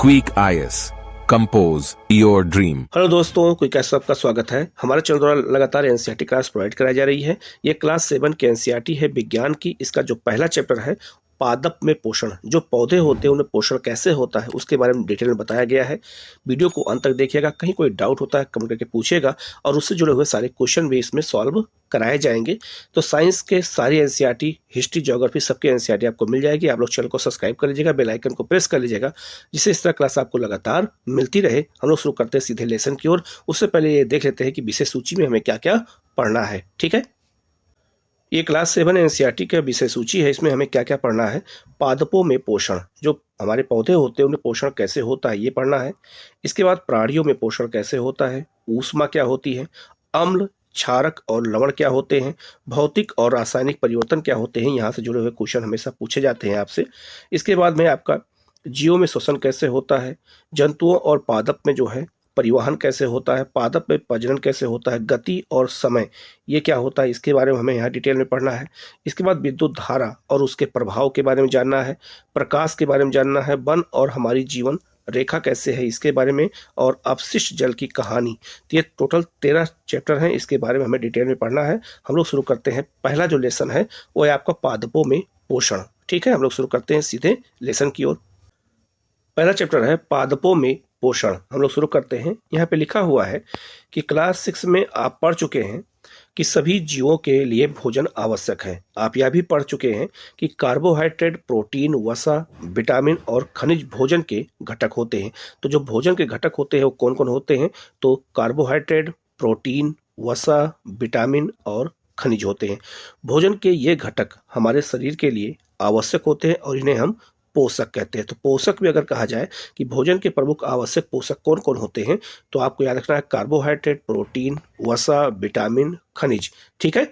Quick IAS compose your dream. Hello दोस्तों, quick IAS आपका स्वागत है। हमारे चैनल द्वारा लगातार एनसीईआरटी क्लास प्रोवाइड कराई जा रही है। ये क्लास 7 की एनसीईआरटी है विज्ञान की। इसका जो पहला चैप्टर है पादप में पोषण, जो पौधे होते हैं उनमें पोषण कैसे होता है उसके बारे में डिटेल में बताया गया है। वीडियो को अंत तक देखिएगा। कहीं कोई डाउट होता है कमेंट करके पूछिएगा और उससे जुड़े हुए सारे क्वेश्चन भी इसमें सॉल्व कराए जाएंगे। तो साइंस के सारी एनसीईआरटी, हिस्ट्री, ज्योग्राफी सबके एनसीईआरटी आपको मिल जाएगी। आप लोग चैनल को सब्सक्राइब कर लीजिएगा, बेल आइकन को प्रेस कर लीजिएगा, जिससे इस तरह क्लास आपको लगातार मिलती रहे। हम लोग शुरू करते हैं सीधे लेसन की ओर। उससे पहले ये देख लेते हैं कि विषय सूची में हमें क्या क्या पढ़ना है। ठीक है, ये क्लास 7 एनसीईआरटी का विषय सूची है। इसमें हमें क्या क्या पढ़ना है। पादपों में पोषण, जो हमारे पौधे होते हैं उनमें पोषण कैसे होता है ये पढ़ना है। इसके बाद प्राणियों में पोषण कैसे होता है, ऊष्मा क्या होती है, अम्ल, क्षारक और लवण क्या होते हैं, भौतिक और रासायनिक परिवर्तन क्या होते हैं। यहाँ से जुड़े हुए क्वेश्चन हमेशा पूछे जाते हैं आपसे। इसके बाद में आपका जीवों में श्वसन कैसे होता है, जंतुओं और पादप में जो है परिवहन कैसे होता है, पादप में प्रजनन कैसे होता है, गति और समय ये क्या होता है, इसके बारे में हमें यहाँ डिटेल में पढ़ना है। इसके बाद विद्युत धारा और उसके प्रभाव के बारे में जानना है, प्रकाश के बारे में जानना है, वन और हमारी जीवन रेखा कैसे है इसके बारे में, और अपशिष्ट जल की कहानी। तो ये टोटल 13 चैप्टर हैं, इसके बारे में हमें डिटेल में पढ़ना है। हम लोग शुरू करते हैं। पहला जो लेसन है वो है आपका पादपों में पोषण। ठीक है, हम लोग शुरू करते हैं सीधे लेसन की ओर। पहला चैप्टर है पादपों में पोषण। हम लोग शुरू करते हैं। यहाँ पे लिखा हुआ है कि क्लास 6 में आप पढ़ चुके हैं कि सभी जीवों के लिए भोजन आवश्यक है। आप यह भी पढ़ चुके हैं कि कार्बोहाइड्रेट, प्रोटीन, वसा, विटामिन और खनिज भोजन के घटक होते हैं। तो जो भोजन के घटक होते हैं वो कौन कौन होते हैं, तो कार्बोहाइड्रेट, प्रोटीन, वसा, विटामिन और खनिज होते हैं। भोजन के ये घटक हमारे शरीर के लिए आवश्यक होते हैं और इन्हें हम पोषक कहते हैं। तो पोषक भी अगर कहा जाए कि भोजन के प्रमुख आवश्यक पोषक कौन कौन होते हैं, तो आपको याद रखना है कार्बोहाइड्रेट, प्रोटीन, वसा, विटामिन, खनिज। ठीक है,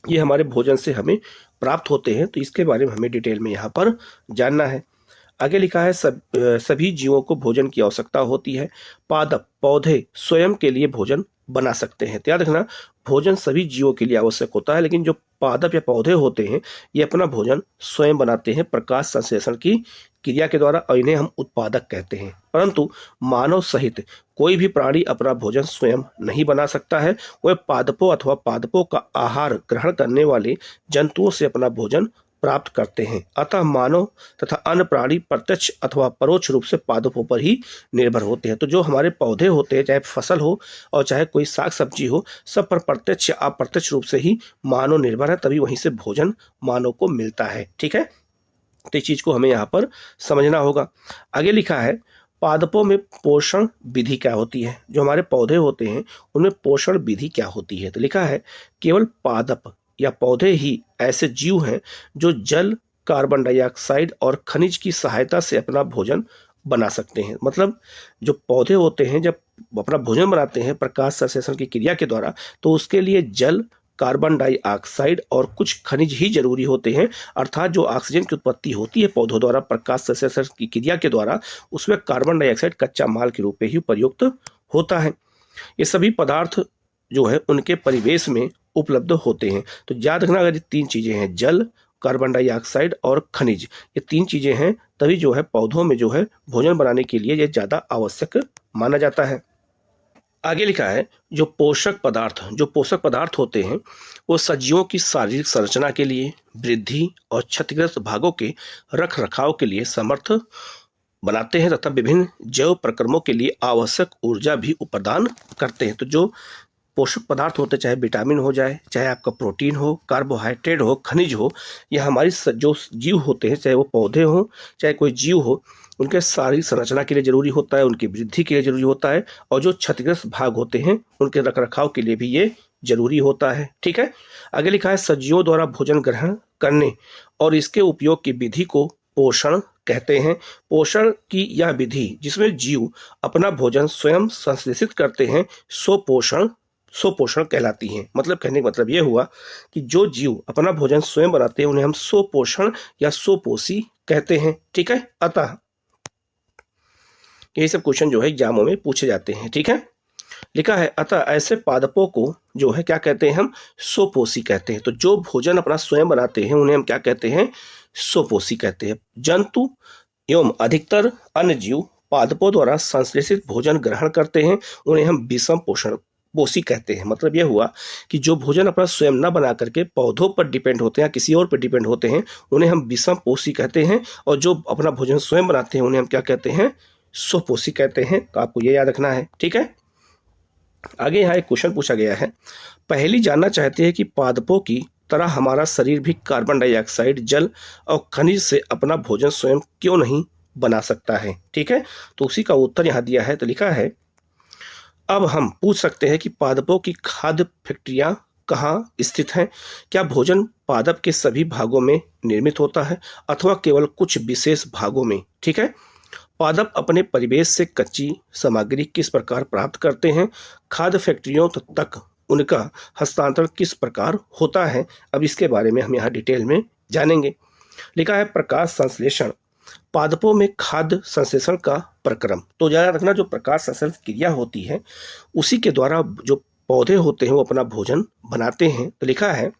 ये हमारे भोजन से हमें प्राप्त होते हैं। तो इसके बारे में हमें डिटेल में यहाँ पर जानना है। आगे लिखा है सभी जीवों को भोजन की आवश्यकता होती है। पादप, पौधे स्वयं के लिए भोजन बना सकते हैं। तो याद रखना, भोजन सभी जीवों के लिए आवश्यक होता है, लेकिन जो पादप या पौधे होते हैं ये अपना भोजन स्वयं बनाते हैं प्रकाश संश्लेषण की क्रिया के द्वारा, और इन्हें हम उत्पादक कहते हैं। परंतु मानव सहित कोई भी प्राणी अपना भोजन स्वयं नहीं बना सकता है। वह पादपों अथवा पादपों का आहार ग्रहण करने वाले जंतुओं से अपना भोजन प्राप्त करते हैं। अतः मानव तथा अन्य प्राणी प्रत्यक्ष अथवा परोक्ष रूप से पादपों पर ही निर्भर होते हैं। तो जो हमारे पौधे होते हैं, चाहे फसल हो और चाहे कोई साग सब्जी हो, सब पर प्रत्यक्ष या अप्रत्यक्ष रूप से ही मानव निर्भर है, तभी वहीं से भोजन मानव को मिलता है। ठीक है, तो इस चीज को हमें यहाँ पर समझना होगा। आगे लिखा है पादपों में पोषण विधि क्या होती है। जो हमारे पौधे होते हैं उनमें पोषण विधि क्या होती है। तो लिखा है केवल पादप या पौधे ही ऐसे जीव हैं जो जल, कार्बन डाइऑक्साइड और खनिज की सहायता से अपना भोजन बना सकते हैं। मतलब जो पौधे होते हैं जब अपना भोजन बनाते हैं प्रकाश संश्लेषण की क्रिया के द्वारा, तो उसके लिए जल, कार्बन डाइऑक्साइड और कुछ खनिज ही जरूरी होते हैं। अर्थात जो ऑक्सीजन की उत्पत्ति होती है पौधों द्वारा प्रकाश संश्लेषण की क्रिया के द्वारा, उसमें कार्बन डाइऑक्साइड कच्चा माल के रूप में ही प्रयुक्त होता है। ये सभी पदार्थ जो है उनके परिवेश में उपलब्ध होते हैं। तो याद रखना, अगर ये 3 चीजें हैं, जल, कार्बन डाइऑक्साइड और खनिज, ये 3 चीजें हैं, तभी जो है पौधों में जो है भोजन बनाने के लिए ये ज्यादा आवश्यक माना जाता है। आगे लिखा है जो पोषक पदार्थ होते हैं वो सजीवों की शारीरिक संरचना के लिए, वृद्धि और क्षतिग्रस्त भागों के रख रखाव के लिए समर्थ बनाते हैं तथा विभिन्न जैव प्रक्रमों के लिए आवश्यक ऊर्जा भी प्रदान करते हैं। तो जो पोषक पदार्थ होते, चाहे विटामिन हो जाए, चाहे आपका प्रोटीन हो, कार्बोहाइड्रेट हो, खनिज हो, यह हमारी जो जीव होते हैं, चाहे वो पौधे हो चाहे कोई जीव हो, उनके शारीरिक संरचना के लिए जरूरी होता है, उनकी वृद्धि के लिए जरूरी होता है, और जो क्षतिग्रस्त भाग होते हैं उनके रखरखाव के लिए भी ये जरूरी होता है। ठीक है, आगे लिखा है सजीवों द्वारा भोजन ग्रहण करने और इसके उपयोग की विधि को पोषण कहते हैं। पोषण की यह विधि जिसमें जीव अपना भोजन स्वयं संश्लेषित करते हैं स्वपोषण कहलाती हैं। मतलब कहने का मतलब यह हुआ कि जो जीव अपना भोजन स्वयं बनाते हैं उन्हें हम स्वपोषण या स्वपोषी कहते हैं। ठीक है, अतः यही सब क्वेश्चन जो है एग्जामों में पूछे जाते हैं। ठीक है, लिखा है अतः ऐसे पादपों को जो है क्या कहते हैं, हम स्वपोषी कहते हैं। तो जो भोजन अपना स्वयं बनाते हैं उन्हें हम क्या कहते हैं, स्वपोषी कहते हैं। जंतु एवं अधिकतर अन्य जीव पादपों द्वारा संश्लेषित भोजन ग्रहण करते हैं उन्हें हम विषम पोषी कहते हैं। मतलब यह हुआ कि जो भोजन अपना स्वयं न बना करके पौधों पर डिपेंड होते हैं या किसी और पर डिपेंड होते हैं उन्हें हम विषम पोषी कहते हैं, और जो अपना भोजन स्वयं बनाते हैं उन्हें हम क्या कहते हैं, स्वपोषी कहते हैं। तो आपको ये याद रखना है, ठीक है। आगे यहाँ एक क्वेश्चन पूछा गया है, पहली जानना चाहते हैं कि पादपों की तरह हमारा शरीर भी कार्बन डाइऑक्साइड, जल और खनिज से अपना भोजन स्वयं क्यों नहीं बना सकता है। ठीक है, तो उसी का उत्तर यहाँ दिया है। तो लिखा है, अब हम पूछ सकते हैं कि पादपों की खाद्य फैक्ट्रियां कहाँ स्थित हैं। क्या भोजन पादप के सभी भागों में निर्मित होता है अथवा केवल कुछ विशेष भागों में। ठीक है, पादप अपने परिवेश से कच्ची सामग्री किस प्रकार प्राप्त करते हैं, खाद्य फैक्ट्रियों तक उनका हस्तांतरण किस प्रकार होता है। अब इसके बारे में हम यहाँ डिटेल में जानेंगे। लिखा है, प्रकाश संश्लेषण, पादपों में खाद्य संश्लेषण का प्रक्रम। तो याद रखना, जो प्रकाश संश्लेषण क्रिया होती है उसी के द्वारा जो पौधे होते हैं वो अपना भोजन बनाते हैं। तो लिखा है,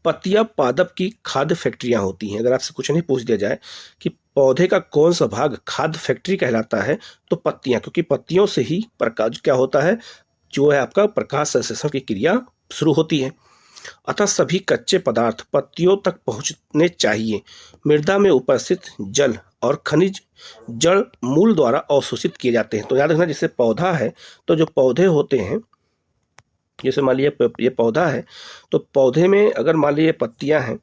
पत्तियां पादप की खाद्य फैक्ट्रियां होती हैं। अगर आपसे कुछ नहीं पूछ दिया जाए कि पौधे का कौन सा भाग खाद्य फैक्ट्री कहलाता है तो पत्तियां, क्योंकि पत्तियों से ही प्रकाश क्या होता है, जो है आपका प्रकाश संश्लेषण की क्रिया शुरू होती है। अतः सभी कच्चे पदार्थ पत्तियों तक पहुंचने चाहिए। मृदा में उपस्थित जल और खनिज जड़ मूल द्वारा अवशोषित किए जाते हैं। तो याद रखना, जैसे पौधा है तो जो पौधे होते हैं, जैसे मान लीजिए ये पौधा है तो पौधे में अगर मान लीजिए पत्तियां हैं,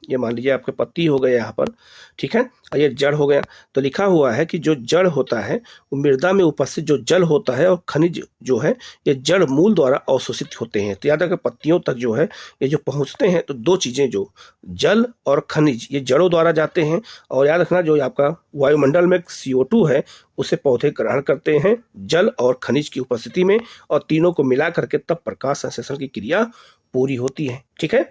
ये मान लीजिए आपके पत्ती हो गए यहाँ पर, ठीक है, और ये जड़ हो गया। तो लिखा हुआ है कि जो जड़ होता है वो मृदा में उपस्थित जो जल होता है और खनिज जो है ये जड़ मूल द्वारा अवशोषित होते हैं। तो याद रखिए, पत्तियों तक जो है ये जो पहुँचते हैं तो दो चीज़ें, जो जल और खनिज, ये जड़ों द्वारा जाते हैं। और याद रखना, जो आपका वायुमंडल में CO2 है उसे पौधे ग्रहण करते हैं जल और खनिज की उपस्थिति में, और तीनों को मिला करके तब प्रकाश संश्लेषण की क्रिया पूरी होती है। ठीक है,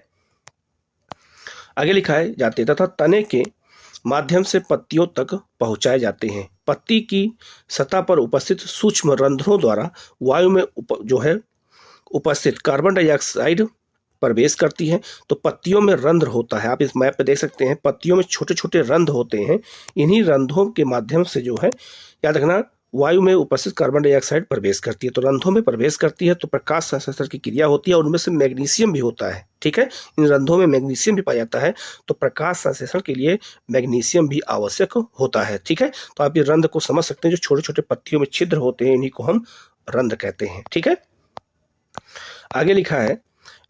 आगे लिखाए जाते तथा तने के माध्यम से पत्तियों तक पहुंचाए जाते हैं। पत्ती की सतह पर उपस्थित सूक्ष्म रंध्रों द्वारा वायु में जो है उपस्थित कार्बन डाइऑक्साइड प्रवेश करती है। तो पत्तियों में रंध्र होता है, आप इस मैप पे देख सकते हैं, पत्तियों में छोटे छोटे रंध्र होते हैं। इन्हीं रंध्रों के माध्यम से जो है, याद रखना, वायु में उपस्थित कार्बन डाइऑक्साइड प्रवेश करती है। तो रंध्रों में प्रवेश करती है तो प्रकाश संश्लेषण की क्रिया होती है, और उनमें से मैग्नीशियम भी होता है। ठीक है, इन रंध्रों में मैग्नीशियम भी पाया जाता है, तो प्रकाश संश्लेषण के लिए मैग्नीशियम भी आवश्यक होता है। ठीक है, तो आप ये रंध्र को समझ सकते हैं, जो छोटे छोटे पत्तियों में छिद्र होते हैं इन्हीं को हम रंध्र कहते हैं। ठीक है, आगे लिखा है,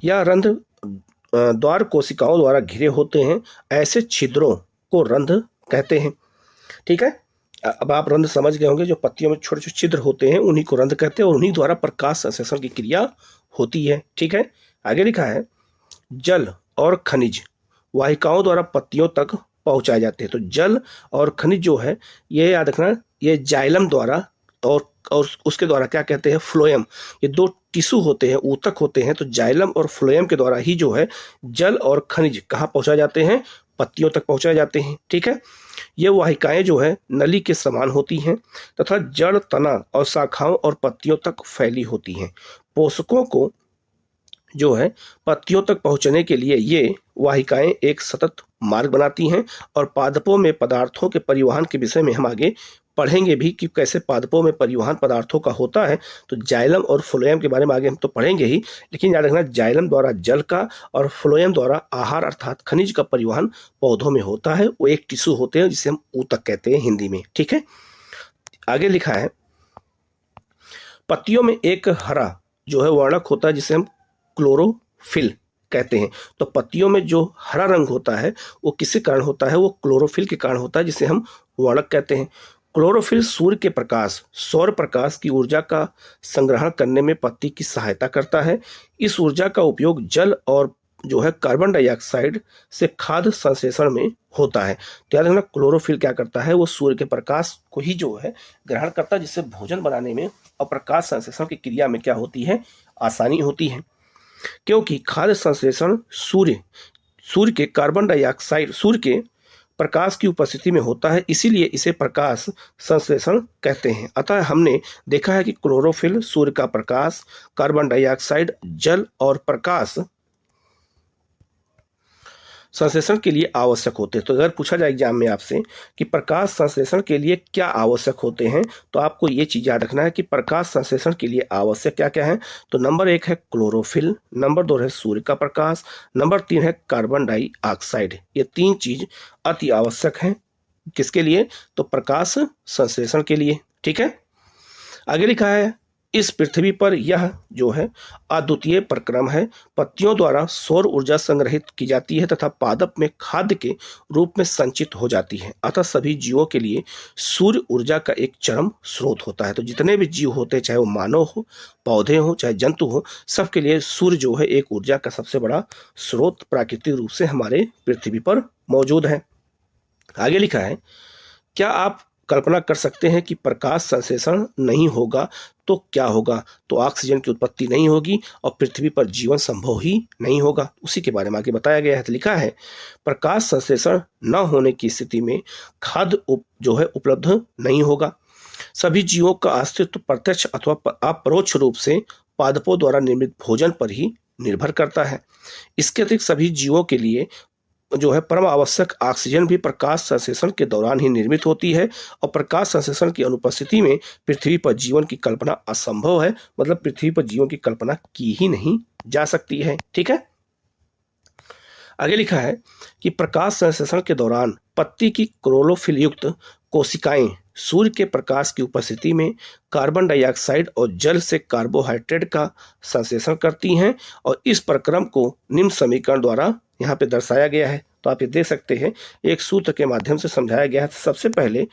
यह रंध्र द्वार कोशिकाओं द्वारा घिरे होते हैं, ऐसे छिद्रों को रंध्र कहते हैं। ठीक है, अब आप रंध्र समझ गए होंगे, जो पत्तियों में छोटे छोटे छिद्र होते हैं उन्हीं को रंध्र कहते हैं, और उन्हीं द्वारा प्रकाश संश्लेषण की क्रिया होती है। ठीक है, आगे लिखा है, जल और खनिज वाहिकाओं द्वारा पत्तियों तक पहुंचाए जाते हैं। तो जल और खनिज जो है, ये याद रखना, ये जाइलम द्वारा और उसके द्वारा क्या कहते हैं, फ्लोएम, ये दो टिश्यू होते हैं, ऊतक होते हैं। तो जाइलम और फ्लोएम के द्वारा ही जो है जल और खनिज कहाँ पहुंचाए जाते हैं, पत्तियों तक पहुंचाए जाते हैं। ठीक है, ये वाहिकाएं जो है नली के समान होती हैं तथा जड़, तना और शाखाओं और पत्तियों तक फैली होती हैं। पोषकों को जो है पत्तियों तक पहुंचने के लिए ये वाहिकाएं एक सतत मार्ग बनाती हैं। और पादपों में पदार्थों के परिवहन के विषय में हम आगे पढ़ेंगे भी कि कैसे पादपों में परिवहन पदार्थों का होता है। तो जाइलम और फ्लोएम के बारे में आगे हम तो पढ़ेंगे ही, लेकिन याद रखना, जाइलम द्वारा जल का और फ्लोएम द्वारा आहार अर्थात खनिज का परिवहन पौधों में होता है। वो एक टिश्यू होते हैं जिसे हम ऊतक कहते हैं हिंदी में। ठीक है, आगे लिखा है, पत्तियों में एक हरा जो है वर्णक होता है जिसे हम क्लोरोफिल कहते हैं। तो पत्तियों में जो हरा रंग होता है वो किसके कारण होता है, वो क्लोरोफिल के कारण होता है, जिसे हम वर्णक कहते हैं। क्लोरोफिल सूर्य के प्रकाश, सौर प्रकाश की ऊर्जा का संग्रहण करने में पत्ती की सहायता करता है। इस ऊर्जा का उपयोग जल और जो है कार्बन डाइऑक्साइड से खाद्य संश्लेषण में होता है। तो याद रखना, क्लोरोफिल क्या करता है, वो सूर्य के प्रकाश को ही जो है ग्रहण करता है, जिससे भोजन बनाने में और प्रकाश संश्लेषण की क्रिया में क्या होती है, आसानी होती है। क्योंकि खाद्य संश्लेषण सूर्य के कार्बन डाइऑक्साइड, सूर्य के प्रकाश की उपस्थिति में होता है, इसीलिए इसे प्रकाश संश्लेषण कहते हैं। अतः हमने देखा है कि क्लोरोफिल सूर्य का प्रकाश, कार्बन डाइऑक्साइड, जल और प्रकाश संश्लेषण के लिए आवश्यक होते हैं। तो अगर पूछा जाए एग्जाम में आपसे कि प्रकाश संश्लेषण के लिए क्या आवश्यक होते हैं, तो आपको ये चीज याद रखना है कि प्रकाश संश्लेषण के लिए आवश्यक क्या क्या है। तो नंबर 1 है क्लोरोफिल, नंबर 2 है सूर्य का प्रकाश, नंबर 3 है कार्बन डाइऑक्साइड। ये 3 चीज अति आवश्यक हैं किसके लिए, तो प्रकाश संश्लेषण के लिए। ठीक है, आगे लिखा है इस पृथ्वी पर यह जो है अद्वितीय प्रक्रम है। पत्तियों द्वारा सौर ऊर्जा संग्रहित की जाती है तथा पादप में खाद्य के रूप में संचित हो जाती है। अतः सभी जीवों के लिए सूर्य ऊर्जा का एक चरम स्रोत होता है। तो जितने भी जीव होते हैं, चाहे वो मानव हो, पौधे हो, चाहे जंतु हो, सबके लिए सूर्य जो है एक ऊर्जा का सबसे बड़ा स्रोत प्राकृतिक रूप से हमारे पृथ्वी पर मौजूद है। आगे लिखा है क्या आप कल्पना कर सकते हैं कि प्रकाश संश्लेषण नहीं होगा तो क्या होगा, तो ऑक्सीजन की उत्पत्ति नहीं होगी और पृथ्वी पर जीवन संभव ही नहीं होगा। उसी के बारे में आगे बताया गया है। तो लिखा है प्रकाश संश्लेषण न होने की स्थिति में खाद्य जो है उपलब्ध नहीं होगा। सभी जीवों का अस्तित्व प्रत्यक्ष अथवा अपरोक्ष रूप से पादपों द्वारा निर्मित भोजन पर ही निर्भर करता है। इसके अतिरिक्त सभी जीवों के लिए जो है परम आवश्यक ऑक्सीजन भी प्रकाश संश्लेषण के दौरान ही निर्मित होती है और प्रकाश संश्लेषण की अनुपस्थिति में पृथ्वी पर जीवन की कल्पना असंभव है। मतलब पृथ्वी पर जीवन की कल्पना की ही नहीं जा सकती है। ठीक है, आगे लिखा है कि प्रकाश संश्लेषण के दौरान पत्ती की क्लोरोफिल युक्त कोशिकाएं सूर्य के प्रकाश की उपस्थिति में कार्बन डाइऑक्साइड और जल से कार्बोहाइड्रेट का संश्लेषण करती हैं और इस प्रक्रम को निम्न समीकरण द्वारा यहाँ पे दर्शाया गया है। तो आप ये देख सकते हैं, एक सूत्र के माध्यम से समझाया गया है। सबसे पहले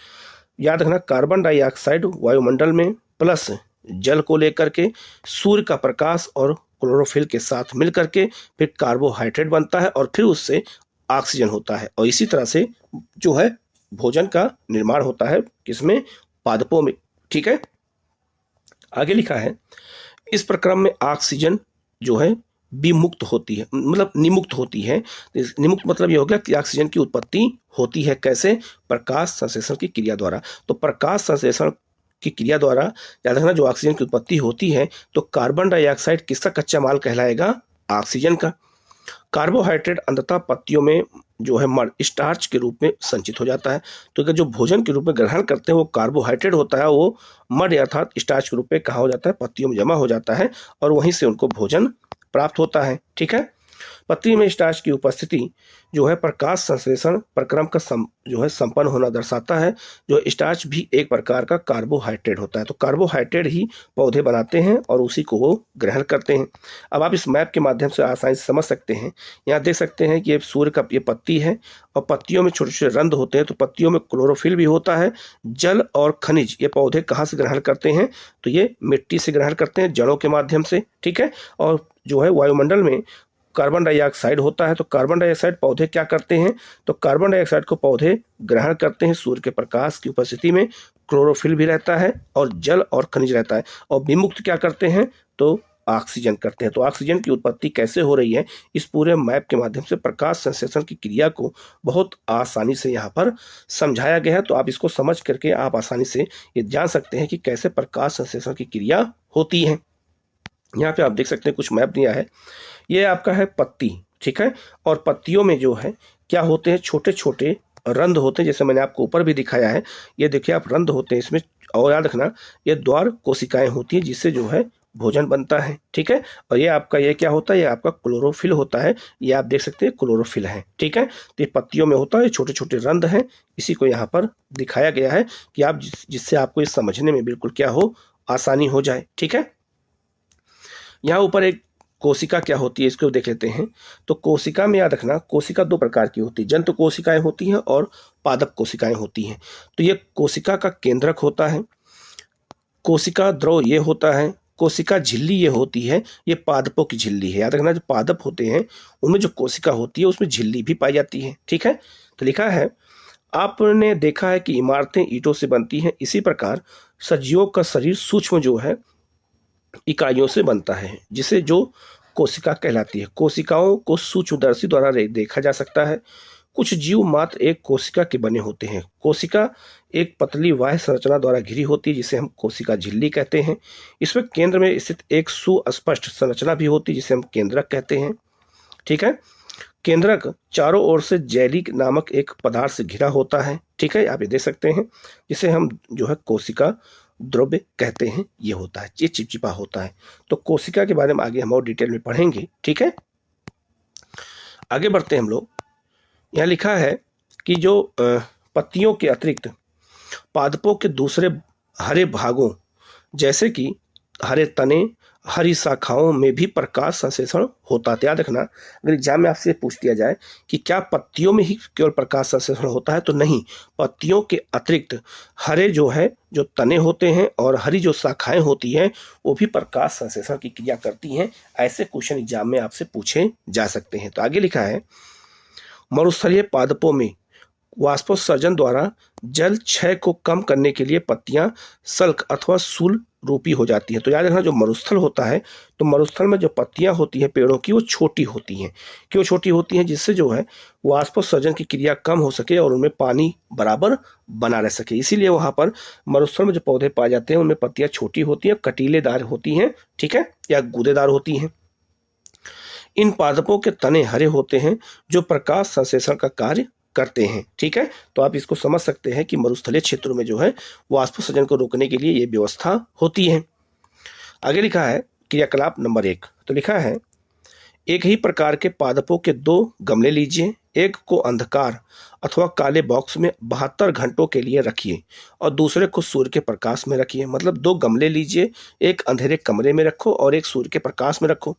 याद रखना, कार्बन डाइऑक्साइड वायुमंडल में प्लस जल को लेकर के सूर्य का प्रकाश और क्लोरोफिल के साथ मिल करके फिर कार्बोहाइड्रेट बनता है और फिर उससे ऑक्सीजन होता है और इसी तरह से जो है भोजन का निर्माण होता है किसमें, पादपों में। ठीक है, आगे लिखा है इस प्रक्रम में ऑक्सीजन जो है विमुक्त होती है, मतलब निमुक्त होती है। निमुक्त मतलब यह हो गया कि ऑक्सीजन की उत्पत्ति होती है कैसे, प्रकाश संश्लेषण की क्रिया द्वारा। तो प्रकाश संश्लेषण की क्रिया द्वारा याद रखना जो ऑक्सीजन की उत्पत्ति होती है तो कार्बन डाइऑक्साइड किसका कच्चा माल कहलाएगा, ऑक्सीजन का। कार्बोहाइड्रेट अंततः पत्तियों में जो है मड स्टार्च के रूप में संचित हो जाता है। तो अगर जो भोजन के रूप में ग्रहण करते हैं वो कार्बोहाइड्रेट होता है, वो मड अर्थात स्टार्च के रूप में कहा हो जाता है, पत्तियों में जमा हो जाता है और वहीं से उनको भोजन प्राप्त होता है। ठीक है, पत्ती में स्टार्च की उपस्थिति जो है प्रकाश संश्लेषण प्रक्रम का जो है संपन्न होना दर्शाता है। जो स्टार्च भी एक प्रकार का कार्बोहाइड्रेट होता है। तो कार्बोहाइड्रेट ही पौधे बनाते हैं और उसी को वो ग्रहण करते हैं। अब आप इस मैप के माध्यम से आसानी से समझ सकते हैं। यहाँ देख सकते हैं कि ये सूर्य का ये पत्ती है और पत्तियों में छोटे छोटे रंध्र होते हैं। तो पत्तियों में क्लोरोफिल भी होता है। जल और खनिज ये पौधे कहाँ से ग्रहण करते हैं, तो ये मिट्टी से ग्रहण करते हैं, जड़ों के माध्यम से। ठीक है, और जो है वायुमंडल में कार्बन डाइऑक्साइड होता है। तो कार्बन डाइऑक्साइड पौधे क्या करते हैं, तो कार्बन डाइऑक्साइड को पौधे ग्रहण करते हैं सूर्य के प्रकाश की उपस्थिति में। क्लोरोफिल भी रहता है और जल और खनिज रहता है और विमुक्त क्या करते हैं, तो ऑक्सीजन करते हैं। तो ऑक्सीजन की उत्पत्ति कैसे हो रही है, इस पूरे मैप के माध्यम से प्रकाश संश्लेषण की क्रिया को बहुत आसानी से यहाँ पर समझाया गया है। तो आप इसको समझ करके आप आसानी से ये जान सकते हैं कि कैसे प्रकाश संश्लेषण की क्रिया होती है। यहाँ पे आप देख सकते हैं कुछ मैप दिया है। ये आपका है पत्ती, ठीक है, और पत्तियों में जो है क्या होते हैं, छोटे छोटे रंध्र होते हैं, जैसे मैंने आपको ऊपर भी दिखाया है। ये देखिए आप रंध्र होते हैं इसमें, और याद रखना ये द्वार कोशिकाएं होती हैं जिससे जो है भोजन बनता है। ठीक है, और ये आपका ये क्या होता है, ये आपका क्लोरोफिल होता है। ये आप देख सकते हैं क्लोरोफिल है। ठीक है, तो ये पत्तियों में होता है, छोटे छोटे रंध्र हैं। इसी को यहाँ पर दिखाया गया है कि आप जिससे आपको ये समझने में बिल्कुल क्या हो, आसानी हो जाए। ठीक है, यहाँ ऊपर एक कोशिका क्या होती है इसको देख लेते हैं। तो कोशिका में याद रखना, कोशिका दो प्रकार की होती है, जंतु कोशिकाएं होती हैं और पादप कोशिकाएं होती हैं। तो ये कोशिका का केंद्रक होता है, कोशिका द्रव ये होता है, कोशिका झिल्ली ये होती है, ये पादपों की झिल्ली है। याद रखना जो पादप होते हैं उनमें जो कोशिका होती है उसमें झिल्ली भी पाई जाती है। ठीक है, तो लिखा है आपने देखा है कि इमारतें ईंटों से बनती हैं, इसी प्रकार सजीवों का शरीर सूक्ष्म जो है इकाइयों से बनता है, जिसे जो कोशिका कहलाती है। कोशिकाओं को सूक्ष्मदर्शी द्वारा देखा जा सकता है। कुछ जीव मात्र एक कोशिका के बने होते हैं। कोशिका एक पतली बाह्य संरचना द्वारा घिरी होती है जिसे हम कोशिका झिल्ली कहते हैं। इसमें केंद्र में स्थित एक सुस्पष्ट संरचना भी होती है जिसे हम केंद्रक कहते हैं। ठीक है, केंद्रक चारों ओर से जेली नामक एक पदार्थ से घिरा होता है, ठीक है, आप ये देख सकते हैं, जिसे हम जो है कोशिका द्रव्य कहते हैं, ये होता है, ये चिपचिपा होता है। तो कोशिका के बारे में आगे हम और डिटेल में पढ़ेंगे, ठीक है। आगे बढ़ते हैं हम लोग। यहाँ लिखा है कि जो पत्तियों के अतिरिक्त पादपों के दूसरे हरे भागों जैसे कि हरे तने, हरी शाखाओं में भी प्रकाश संश्लेषण होता है। याद रखना, अगर एग्जाम में आपसे पूछ दिया जाए कि क्या पत्तियों में ही केवल प्रकाश संश्लेषण होता है, तो नहीं, पत्तियों के अतिरिक्त हरे जो है जो तने होते हैं और हरी जो शाखाएं होती हैं वो भी प्रकाश संश्लेषण की क्रिया करती हैं। ऐसे क्वेश्चन एग्जाम में आपसे पूछे जा सकते हैं। तो आगे लिखा है, मरुस्थलीय पादपों में वाष्पोत्सर्जन द्वारा जल क्षय को कम करने के लिए पत्तियां सल्क अथवा शूल रूपी हो जाती हैं। तो याद रखना, जो मरुस्थल होता है, तो मरुस्थल में जो पत्तियां होती हैं पेड़ों की, वो छोटी होती हैं। क्यों छोटी होती हैं? जिससे जो है वाष्पोत्सर्जन की क्रिया कम हो सके और उनमें पानी बराबर बना रह सके। इसीलिए वहां पर मरुस्थल में जो पौधे पाए जाते हैं उनमें पत्तियां छोटी होती हैं, कटीलेदार होती हैं, ठीक है, या गूदेदार होती हैं। इन पादपों के तने हरे होते हैं जो प्रकाश संश्लेषण का कार्य करते हैं, ठीक है। तो आप इसको समझ सकते हैं कि मरुस्थलीय क्षेत्रों में जो है वाष्पोत्सर्जन को रोकने के लिए ये व्यवस्था होती है। आगे लिखा है क्रियाकलाप नंबर 1। तो लिखा है, एक ही प्रकार के पादपों के 2 गमले लीजिए, एक को अंधकार अथवा काले बॉक्स में 72 घंटों के लिए रखिए और दूसरे को सूर्य के प्रकाश में रखिए। मतलब 2 गमले लीजिए, एक अंधेरे कमरे में रखो और एक सूर्य के प्रकाश में रखो।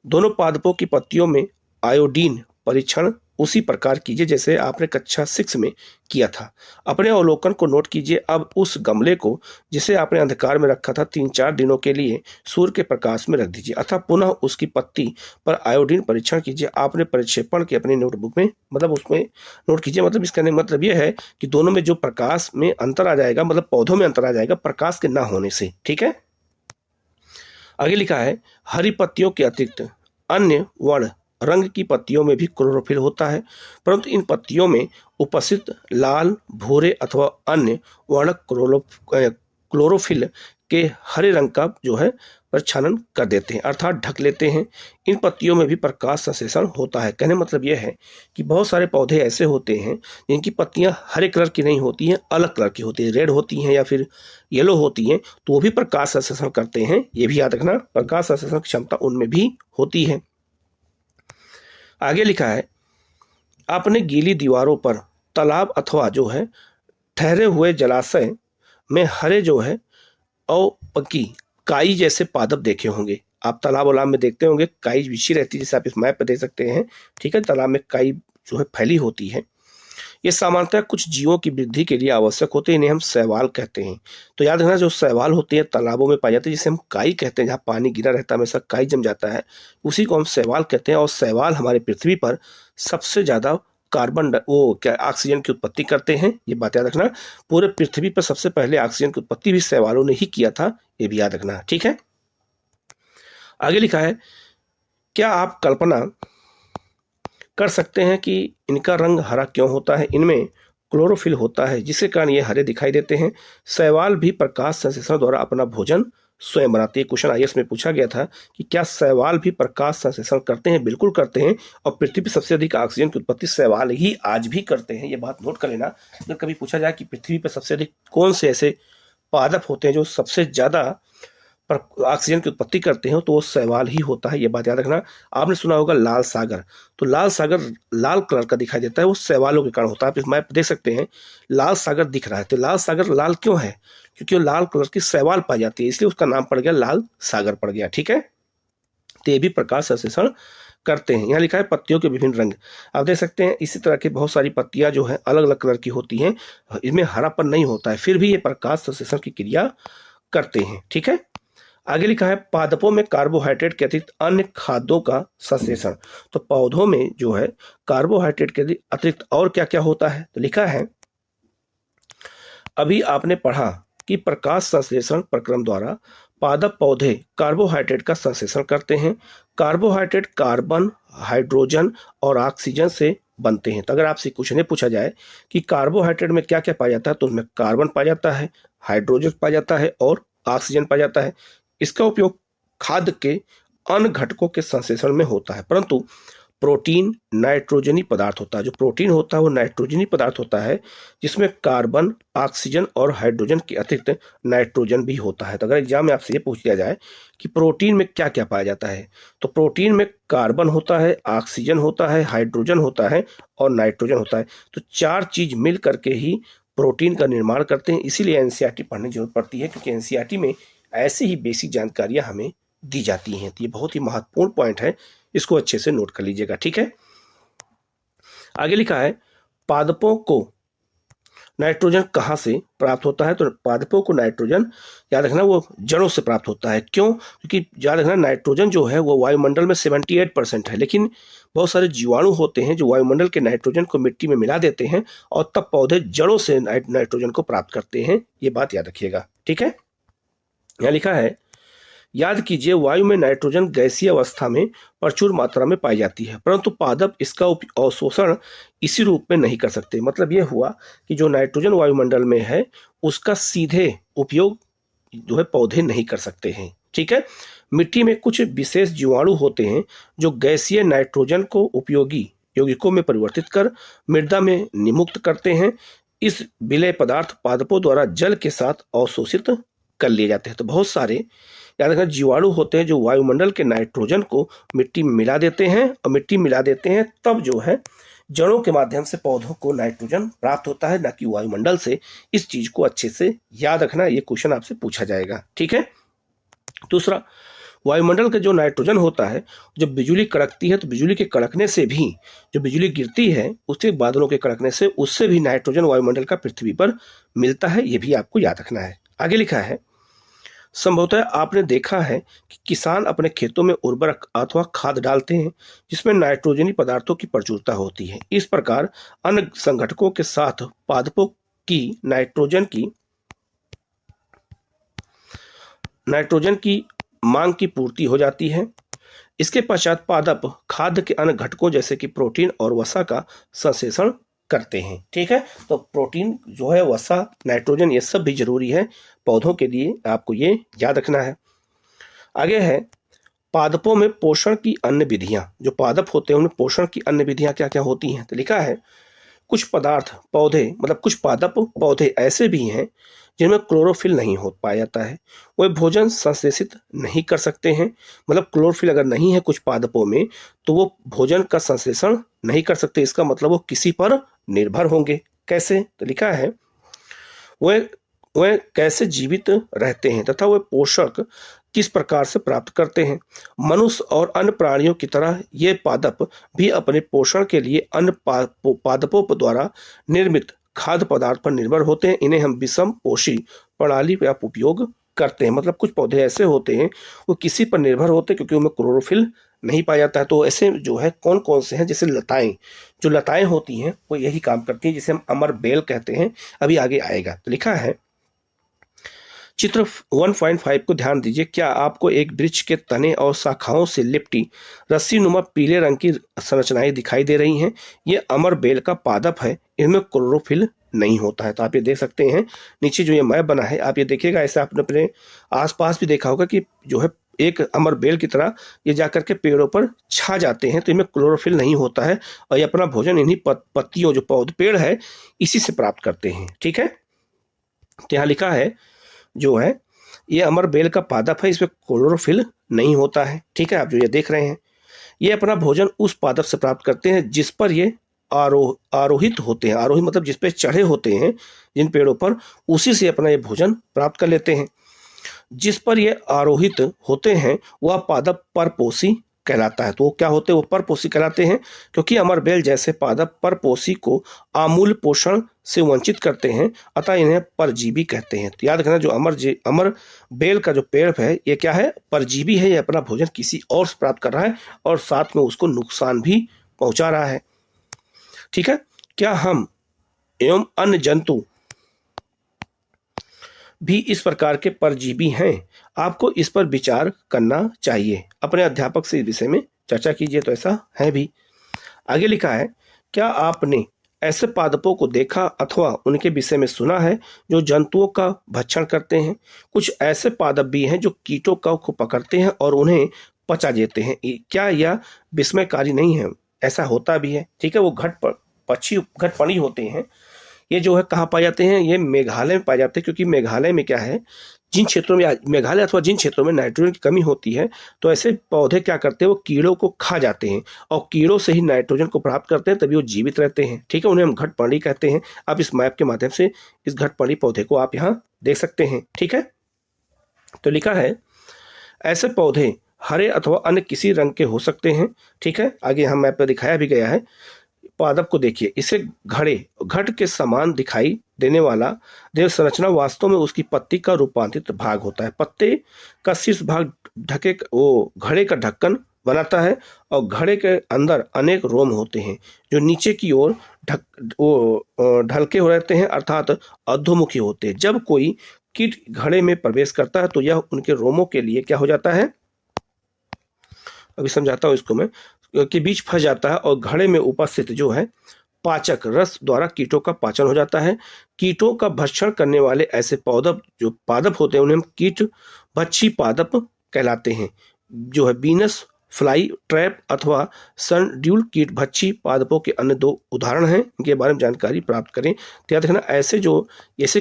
दोनों पादपों की पत्तियों में आयोडीन परीक्षण उसी प्रकार कीजिए जैसे आपने कक्षा 6 में किया था। अपने अवलोकन को नोट कीजिए। अब उस गमले को जिसे आपने अंधकार में रखा था 3-4 दिनों के लिए सूर्य के प्रकाश में रख दीजिए, अतः पुनः उसकी पत्ती पर आयोडीन परीक्षण कीजिए। आपने प्रक्षेपण के अपनी नोटबुक में, मतलब उसमें नोट कीजिए। मतलब इसका मतलब यह है कि दोनों में जो प्रकाश में अंतर आ जाएगा, मतलब पौधों में अंतर आ जाएगा प्रकाश के न होने से, ठीक है। आगे लिखा है, हरी पत्तियों के अतिरिक्त अन्य वर्ण रंग की पत्तियों में भी क्लोरोफिल होता है, परंतु इन पत्तियों में उपस्थित लाल, भूरे अथवा अन्य वर्ण क्लोरोफिल के हरे रंग का जो है प्रक्षालन कर देते हैं, अर्थात ढक लेते हैं। इन पत्तियों में भी प्रकाश संश्लेषण होता है। कहने मतलब यह है कि बहुत सारे पौधे ऐसे होते हैं जिनकी पत्तियां हरे कलर की नहीं होती हैं, अलग कलर की होती हैं, रेड होती हैं या फिर येलो होती हैं, तो वो भी प्रकाश संश्लेषण करते हैं। ये भी याद रखना, प्रकाश संश्लेषण क्षमता उनमें भी होती है। आगे लिखा है, आपने गीली दीवारों पर तालाब अथवा जो है ठहरे हुए जलाशय में हरे जो है औपकी काई जैसे पादप देखे होंगे। आप तालाब वालाब में देखते होंगे काई बिछी रहती है, जैसे आप इस मैप पर देख सकते हैं, ठीक है। तालाब में काई जो है फैली होती है। ये सामान्यतः कुछ जीवों की वृद्धि के लिए आवश्यक होते हैं, इन्हें हम शैवाल कहते हैं। तो याद रखना, जो शैवाल होते हैं तालाबों में पाए जाते हैं, जिसे हम काई कहते हैं, जहाँ पानी गिरा रहता है हमेशा काई जम जाता है, उसी को हम शैवाल कहते हैं। और शैवाल हमारे पृथ्वी पर सबसे ज़्यादा ऑक्सीजन की उत्पत्ति करते हैं। ये बात याद रखना, पूरे पृथ्वी पर सबसे पहले ऑक्सीजन की उत्पत्ति भी शैवालों ने ही किया था, ये भी याद रखना, ठीक है। आगे लिखा है, क्या आप कल्पना कर सकते हैं कि इनका रंग हरा क्यों होता है? इनमें क्लोरोफिल होता है जिसके कारण ये हरे दिखाई देते हैं। शैवाल भी प्रकाश संश्लेषण द्वारा अपना भोजन स्वयं बनाते हैं। क्वेश्चन आईएएस में पूछा गया था कि क्या शैवाल भी प्रकाश संश्लेषण करते हैं? बिल्कुल करते हैं, और पृथ्वी पर सबसे अधिक ऑक्सीजन की उत्पत्ति शैवाल ही आज भी करते हैं। ये बात नोट कर लेना। अगर कभी पूछा जाए कि पृथ्वी पर सबसे अधिक कौन से ऐसे पादप होते हैं जो सबसे ज्यादा ऑक्सीजन की उत्पत्ति करते हैं, तो वो शैवाल ही होता है। ये बात याद रखना। आपने सुना होगा लाल सागर, तो लाल सागर लाल कलर का दिखाई देता है, वो शैवालों के कारण होता है। आप इस मैप देख सकते हैं, लाल सागर दिख रहा है। तो लाल सागर लाल क्यों है? क्योंकि वो लाल कलर की शैवाल पाई जाती है, इसलिए उसका नाम पड़ गया लाल सागर पड़ गया, ठीक है। तो ये भी प्रकाश संश्लेषण करते हैं। यहाँ लिखा है पत्तियों के विभिन्न रंग, आप देख सकते हैं इसी तरह की बहुत सारी पत्तियां जो है अलग अलग कलर की होती हैं, इसमें हरापन नहीं होता है, फिर भी ये प्रकाश संश्लेषण की क्रिया करते हैं, ठीक है। आगे लिखा है, पादपों में कार्बोहाइड्रेट के अतिरिक्त अन्य खाद्यों का संश्लेषण। तो पौधों में जो है कार्बोहाइड्रेट के अतिरिक्त और क्या क्या होता है? तो लिखा है, अभी आपने पढ़ा कि प्रकाश संश्लेषण प्रक्रम द्वारा पादप पौधे कार्बोहाइड्रेट का संश्लेषण करते हैं। कार्बोहाइड्रेट कार्बन, हाइड्रोजन और ऑक्सीजन से बनते हैं। तो अगर आपसे क्वेश्चन पूछा जाए कि कार्बोहाइड्रेट में क्या क्या पाया जाता है, तो उसमें कार्बन पाया जाता है, हाइड्रोजन पाया जाता है और ऑक्सीजन पाया जाता है। इसका उपयोग खाद्य के अन्य घटकों के संश्लेषण में होता है, परंतु प्रोटीन नाइट्रोजनी पदार्थ होता है। जो प्रोटीन होता है वो नाइट्रोजनी पदार्थ होता है, जिसमें कार्बन, ऑक्सीजन और हाइड्रोजन के अतिरिक्त नाइट्रोजन भी होता है। तो अगर एग्जाम में आपसे ये पूछ लिया जाए कि प्रोटीन में क्या क्या पाया जाता है, तो प्रोटीन में कार्बन होता है, ऑक्सीजन होता है, हाइड्रोजन होता है और नाइट्रोजन होता है। तो चार चीज मिल करके ही प्रोटीन का निर्माण करते हैं। इसीलिए एनसीईआरटी पढ़ने की जरूरत पड़ती है, क्योंकि एनसीईआरटी में ऐसी ही बेसिक जानकारियां हमें दी जाती हैं। तो ये बहुत ही महत्वपूर्ण पॉइंट है, इसको अच्छे से नोट कर लीजिएगा, ठीक है। आगे लिखा है पादपों को नाइट्रोजन कहाँ से प्राप्त होता है। तो पादपों को नाइट्रोजन याद रखना वो जड़ों से प्राप्त होता है। क्यों? क्योंकि याद रखना नाइट्रोजन जो है वो वायुमंडल में 78% है, लेकिन बहुत सारे जीवाणु होते हैं जो वायुमंडल के नाइट्रोजन को मिट्टी में मिला देते हैं और तब पौधे जड़ों से नाइट्रोजन को प्राप्त करते हैं। ये बात याद रखिएगा, ठीक है। यहाँ लिखा है याद कीजिए वायु में नाइट्रोजन गैसीय अवस्था में प्रचुर मात्रा में पाई जाती है, परंतु पादप इसका अवशोषण इसी रूप में नहीं कर सकते। मतलब यह हुआ कि जो नाइट्रोजन वायुमंडल में है उसका सीधे उपयोग जो है पौधे नहीं कर सकते हैं, ठीक है। मिट्टी में कुछ विशेष जीवाणु होते हैं जो गैसीय नाइट्रोजन को उपयोगी यौगिकों में परिवर्तित कर मृदा में निमुक्त करते हैं। इस विलेय पदार्थ पादपों द्वारा जल के साथ अवशोषित कर लिए जाते हैं। तो बहुत सारे याद रखना जीवाणु होते हैं जो वायुमंडल के नाइट्रोजन को मिट्टी में मिला देते हैं, और मिट्टी मिला देते हैं तब जो है जड़ों के माध्यम से पौधों को नाइट्रोजन प्राप्त होता है, ना कि वायुमंडल से। इस चीज को अच्छे से याद रखना, ये क्वेश्चन आपसे पूछा जाएगा, ठीक है। दूसरा, वायुमंडल का जो नाइट्रोजन होता है, जब बिजली कड़कती है तो बिजली के कड़कने से भी, जो बिजली गिरती है उसके बादलों के कड़कने से, उससे भी नाइट्रोजन वायुमंडल का पृथ्वी पर मिलता है। ये भी आपको याद रखना है। आगे लिखा है संभवतः आपने देखा है कि किसान अपने खेतों में उर्वरक अथवा खाद डालते हैं जिसमें नाइट्रोजनी पदार्थों की प्रचुरता होती है। इस प्रकार अन्य संघटकों के साथ पादपों की नाइट्रोजन की मांग की पूर्ति हो जाती है। इसके पश्चात पादप खाद्य के अन्य घटकों जैसे कि प्रोटीन और वसा का संश्लेषण करते हैं, ठीक है। तो प्रोटीन जो है, वसा, नाइट्रोजन, ये सब भी जरूरी है पौधों के लिए, आपको ये याद रखना है। आगे है पादपों में पोषण की अन्य विधियां। जो पादप होते हैं उनमें पोषण की अन्य विधियां क्या क्या होती हैं। तो लिखा है कुछ पदार्थ पौधे, मतलब कुछ पादप पौधे ऐसे भी हैं जिनमें क्लोरोफिल नहीं हो पाया जाता है, वे भोजन संश्लेषित नहीं कर सकते हैं। मतलब क्लोरोफिल अगर नहीं है कुछ पादपों में तो वो भोजन का संश्लेषण नहीं कर सकते। इसका मतलब वो किसी पर निर्भर होंगे। कैसे? तो लिखा है वे कैसे जीवित रहते हैं तथा वे पोषक किस प्रकार से प्राप्त करते हैं। मनुष्य और अन्य प्राणियों की तरह ये पादप भी अपने पोषण के लिए अन्य पादपों द्वारा निर्मित खाद्य पदार्थ पर निर्भर होते हैं। इन्हें हम विषम पोषी प्रणाली का उपयोग करते हैं। मतलब कुछ पौधे ऐसे होते हैं वो किसी पर निर्भर होते हैं क्योंकि उनमें क्लोरोफिल नहीं पाया जाता है। तो ऐसे जो है कौन कौन से हैं, जैसे लताएं, जो लताएं होती हैं वो यही काम करती हैं, जिसे हम अमर बेल कहते हैं। अभी आगे आएगा। तो लिखा है चित्र 1.5 को ध्यान दीजिए। क्या आपको एक वृक्ष के तने और शाखाओं से लिपटी रस्सी नुमा पीले रंग की संरचनाएं दिखाई दे रही हैं? ये अमर बेल का पादप है, इनमें क्लोरोफिल नहीं होता है। तो आप ये देख सकते हैं नीचे जो ये मैप बना है, आप ये देखिएगा। ऐसे आपने अपने आसपास भी देखा होगा कि जो है एक अमर बेल की तरह ये जाकर के पेड़ों पर छा जाते हैं, तो इनमें क्लोरोफिल नहीं होता है और ये अपना भोजन इन्हीं पत्तियों, जो पौध पेड़ है, इसी से प्राप्त करते हैं, ठीक है। तो यहाँ लिखा है जो है ये अमर बेल का पादप है, इसमें क्लोरोफिल नहीं होता है, ठीक है। आप जो ये देख रहे हैं ये अपना भोजन उस पादप से प्राप्त करते हैं जिस पर ये आरोहित होते हैं। आरोही मतलब जिस पे चढ़े होते हैं जिन पेड़ों पर, उसी से अपना ये भोजन प्राप्त कर लेते हैं। जिस पर ये आरोहित होते हैं वह पादप परपोषी कहलाता है। तो वो क्या होते हैं? वो परपोषी कहलाते हैं, क्योंकि अमर बेल जैसे पादप परपोषी को आमूल पोषण से वंचित करते हैं, अतः इन्हें परजीवी कहते हैं। तो याद रखना जो अमर बेल का जो पेड़ है ये क्या है? परजीवी है। ये अपना भोजन किसी और से प्राप्त कर रहा है और साथ में उसको नुकसान भी पहुंचा रहा है, ठीक है। क्या हम एवं अन्य जंतु भी इस प्रकार के परजीवी हैं? आपको इस पर विचार करना चाहिए। अपने अध्यापक से इस विषय में चर्चा कीजिए। तो ऐसा है भी। आगे लिखा है क्या आपने ऐसे पादपों को देखा अथवा उनके विषय में सुना है जो जंतुओं का भक्षण करते हैं? कुछ ऐसे पादप भी हैं जो कीटों को पकड़ते हैं और उन्हें पचा देते हैं। क्या यह विस्मयकारी नहीं है? ऐसा होता भी है, ठीक है। वो घटपणी होते हैं। ये जो है कहाँ पाए जाते हैं, ये मेघालय में पाए जाते हैं, क्योंकि मेघालय में क्या है, जिन क्षेत्रों में मेघालय अथवा जिन क्षेत्रों में नाइट्रोजन की कमी होती है, तो ऐसे पौधे क्या करते हैं, वो कीड़ों को खा जाते हैं और कीड़ों से ही नाइट्रोजन को प्राप्त करते हैं, तभी वो जीवित रहते हैं, ठीक है। उन्हें हम घटपर्णी कहते हैं। आप इस मैप के माध्यम से इस घटपर्णी पौधे को आप यहाँ देख सकते हैं, ठीक है। तो लिखा है ऐसे पौधे हरे अथवा अन्य किसी रंग के हो सकते हैं, ठीक है। आगे यहाँ मैप पर दिखाया भी गया है। पादप को देखिए, इसे घट के समान दिखाई देने वाला देव संरचना वास्तव में उसकी पत्ती का रूपांतरित भाग होता है। पत्ते का शीर्ष भाग वो घड़े का ढक्कन बनाता है और घड़े के अंदर अनेक रोम होते हैं जो नीचे की ओर ढलके हो रहते हैं, अर्थात अधोमुखी होते हैं। जब कोई कीट घड़े में प्रवेश करता है तो यह उनके रोमों के लिए क्या हो जाता है, अभी समझाता हूं इसको मैं, के बीच फंस जाता है और घड़े में उपस्थित जो है पाचक रस द्वारा कीटों का पाचन हो जाता है। कीटों का भक्षण करने वाले ऐसे पादप होते हैं, उन्हें हम कीट भक्षी पादप कहलाते हैं। जो है बीनस फ्लाई ट्रैप अथवा सनड्यूल कीट भक्षी पादपों के अन्य दो उदाहरण हैं। इनके बारे में जानकारी प्राप्त करें। तो याद रखना, ऐसे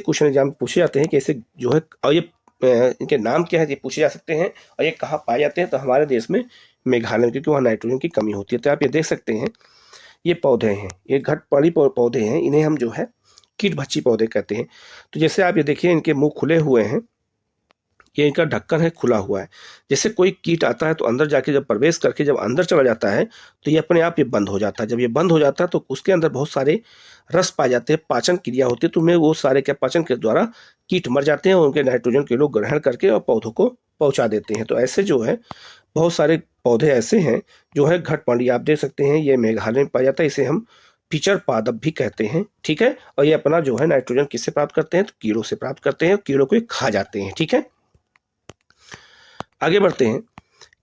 क्वेश्चन एग्जाम में पूछे जाते हैं कि ऐसे जो है, और ये इनके नाम क्या है ये पूछे जा सकते हैं, और ये कहाँ पाए जाते हैं, तो हमारे देश में मेघालय में, क्योंकि वहाँ नाइट्रोजन की कमी होती है। तो आप ये देख सकते हैं, ये पौधे हैं, ये घटपर्णी पौधे हैं, इन्हें हम जो है कीट भक्षी पौधे कहते हैं। तो जैसे आप ये देखिए, इनके मुंह खुले हुए हैं, ये इनका ढक्कन है खुला हुआ है। जैसे कोई कीट आता है तो अंदर जाके जब प्रवेश करके जब अंदर चला जाता है तो ये अपने आप ये बंद हो जाता है। जब ये बंद हो जाता है तो उसके अंदर बहुत सारे रस पाए जाते हैं, पाचन क्रिया होती है, तो उनमें वो सारे क्या पाचन के द्वारा कीट मर जाते हैं और उनके नाइट्रोजन के लोग ग्रहण करके और पौधों को पहुंचा देते हैं। तो ऐसे जो है बहुत सारे पौधे ऐसे हैं जो है घटपर्णी, आप देख सकते हैं, ये मेघालय में पाया जाता है। इसे हम पिचर पादप भी कहते हैं, ठीक है। और ये अपना जो है नाइट्रोजन किससे प्राप्त करते हैं, तो कीड़ों से प्राप्त करते हैं, कीड़ों को खा जाते हैं, ठीक है। आगे बढ़ते हैं।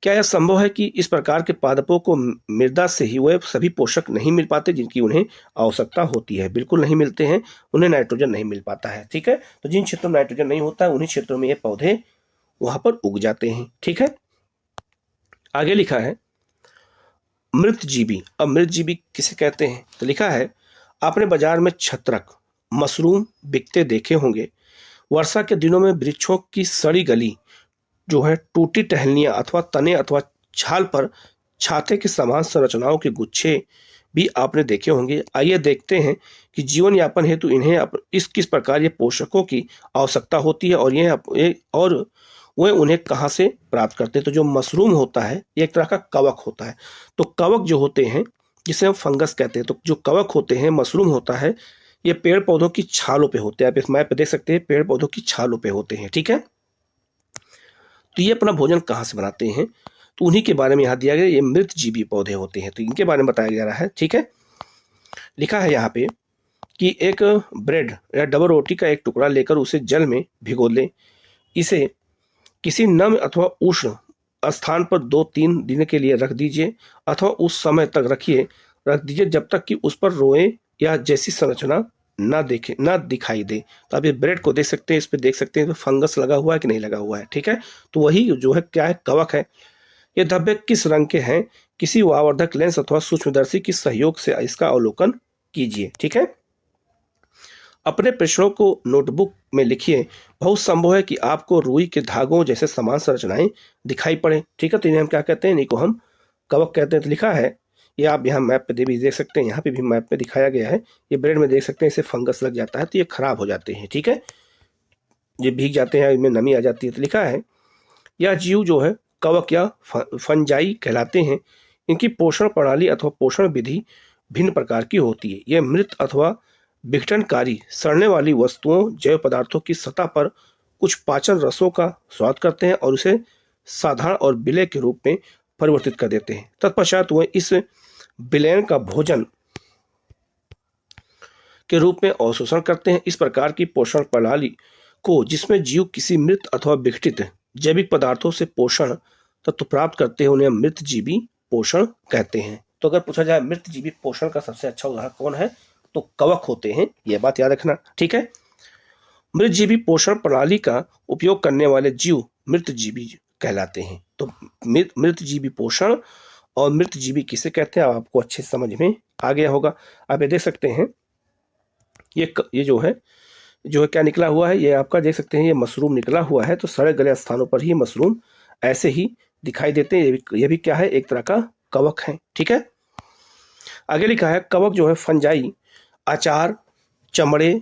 क्या यह संभव है कि इस प्रकार के पादपों को मृदा से ही वह सभी पोषक नहीं मिल पाते जिनकी उन्हें आवश्यकता होती है? बिल्कुल नहीं मिलते हैं, उन्हें नाइट्रोजन नहीं मिल पाता है, ठीक है। तो जिन क्षेत्रों में नाइट्रोजन नहीं होता है उन्हीं क्षेत्रों में ये पौधे वहां पर उग जाते हैं, ठीक है। आगे लिखा है मृतजीवी। अब मृतजीवी किसे कहते हैं, तो लिखा है आपने बाजार में छत्रक मशरूम बिकते देखे होंगे। वर्षा के दिनों में वृक्षों की सड़ी गली जो है टूटी टहनियां अथवा तने अथवा छाल पर छाते के समान संरचनाओं के गुच्छे भी आपने देखे होंगे। आइए देखते हैं कि जीवन यापन हेतु इन्हें किस प्रकार ये पोषकों की आवश्यकता होती है और वे उन्हें कहाँ से प्राप्त करते हैं। तो जो मशरूम होता है ये एक तरह का कवक होता है। तो कवक जो होते हैं जिसे हम फंगस कहते हैं, तो जो कवक होते हैं, मशरूम होता है, ये पेड़ पौधों की छालों पे होते हैं। आप इस मैप पे देख सकते हैं, पेड़ पौधों की छालों पे होते हैं, ठीक है। तो ये अपना भोजन कहाँ से बनाते हैं, तो उन्हीं के बारे में यहाँ दिया गया। ये मृतजीवी पौधे होते हैं, तो इनके बारे में बताया जा रहा है, ठीक है। लिखा है यहाँ पे कि एक ब्रेड या डबल रोटी का एक टुकड़ा लेकर उसे जल में भिगो लें। इसे किसी नम अथवा उष्ण स्थान पर 2-3 दिन के लिए रख दीजिए अथवा उस समय तक रख दीजिए जब तक कि उस पर रोए या जैसी संरचना ना दिखाई दे। तो आप ये ब्रेड को देख सकते हैं, इस पे देख सकते हैं फंगस लगा हुआ है कि नहीं लगा हुआ है, ठीक है। तो वही जो है क्या है, कवक है। ये धब्बे किस रंग के हैं, किसी वावर्धक लेंस अथवा सूक्ष्मदर्शी के सहयोग से इसका अवलोकन कीजिए, ठीक है। अपने प्रश्नों को नोटबुक में लिखिए। बहुत संभव है कि आपको रुई के धागों जैसे समान संरचनाएं दिखाई पड़े, ठीक है। तो इन्हें हम क्या कहते हैं, इन्हीं को हम कवक कहते हैं। तो लिखा है, ये आप यहाँ मैप पे भी देख सकते हैं, यहाँ पे भी मैप पे दिखाया गया है। ये ब्रेड में देख सकते हैं, इसे फंगस लग जाता है तो ये खराब हो जाते हैं, ठीक है, ये भीग जाते हैं, इनमें नमी आ जाती है। तो लिखा है यह जीव जो है कवक या फंजाई कहलाते हैं। इनकी पोषण प्रणाली अथवा पोषण विधि भिन्न प्रकार की होती है। यह मृत अथवा विघटनकारी सड़ने वाली वस्तुओं जैव पदार्थों की सतह पर कुछ पाचन रसों का स्वाद करते हैं और उसे साधारण और विलय के रूप में परिवर्तित कर देते हैं। तत्पश्चात वह इस विलयन का भोजन के रूप में अवशोषण करते हैं। इस प्रकार की पोषण प्रणाली को, जिसमें जीव किसी मृत अथवा विघटित जैविक पदार्थों से पोषण तत्व प्राप्त करते हैं, उन्हें मृतजीवी पोषण कहते हैं। तो अगर पूछा जाए मृतजीवी पोषण का सबसे अच्छा उदाहरण कौन है, तो कवक होते हैं, यह बात याद रखना, ठीक है। मृतजीवी पोषण प्रणाली का उपयोग करने वाले जीव मृतजीवी कहलाते हैं। तो मृतजीवी पोषण और मृतजीवी किसे कहते हैं, आपको अच्छे समझ में आ गया होगा। आप ये देख सकते हैं, ये जो है क्या निकला हुआ है, ये आपका देख सकते हैं ये मशरूम निकला हुआ है। तो सड़े गले स्थानों पर ही मशरूम ऐसे ही दिखाई देते हैं। ये भी क्या है, एक तरह का कवक है। ठीक है, आगे लिखा है कवक जो है फंजाई, अचार, चमड़े,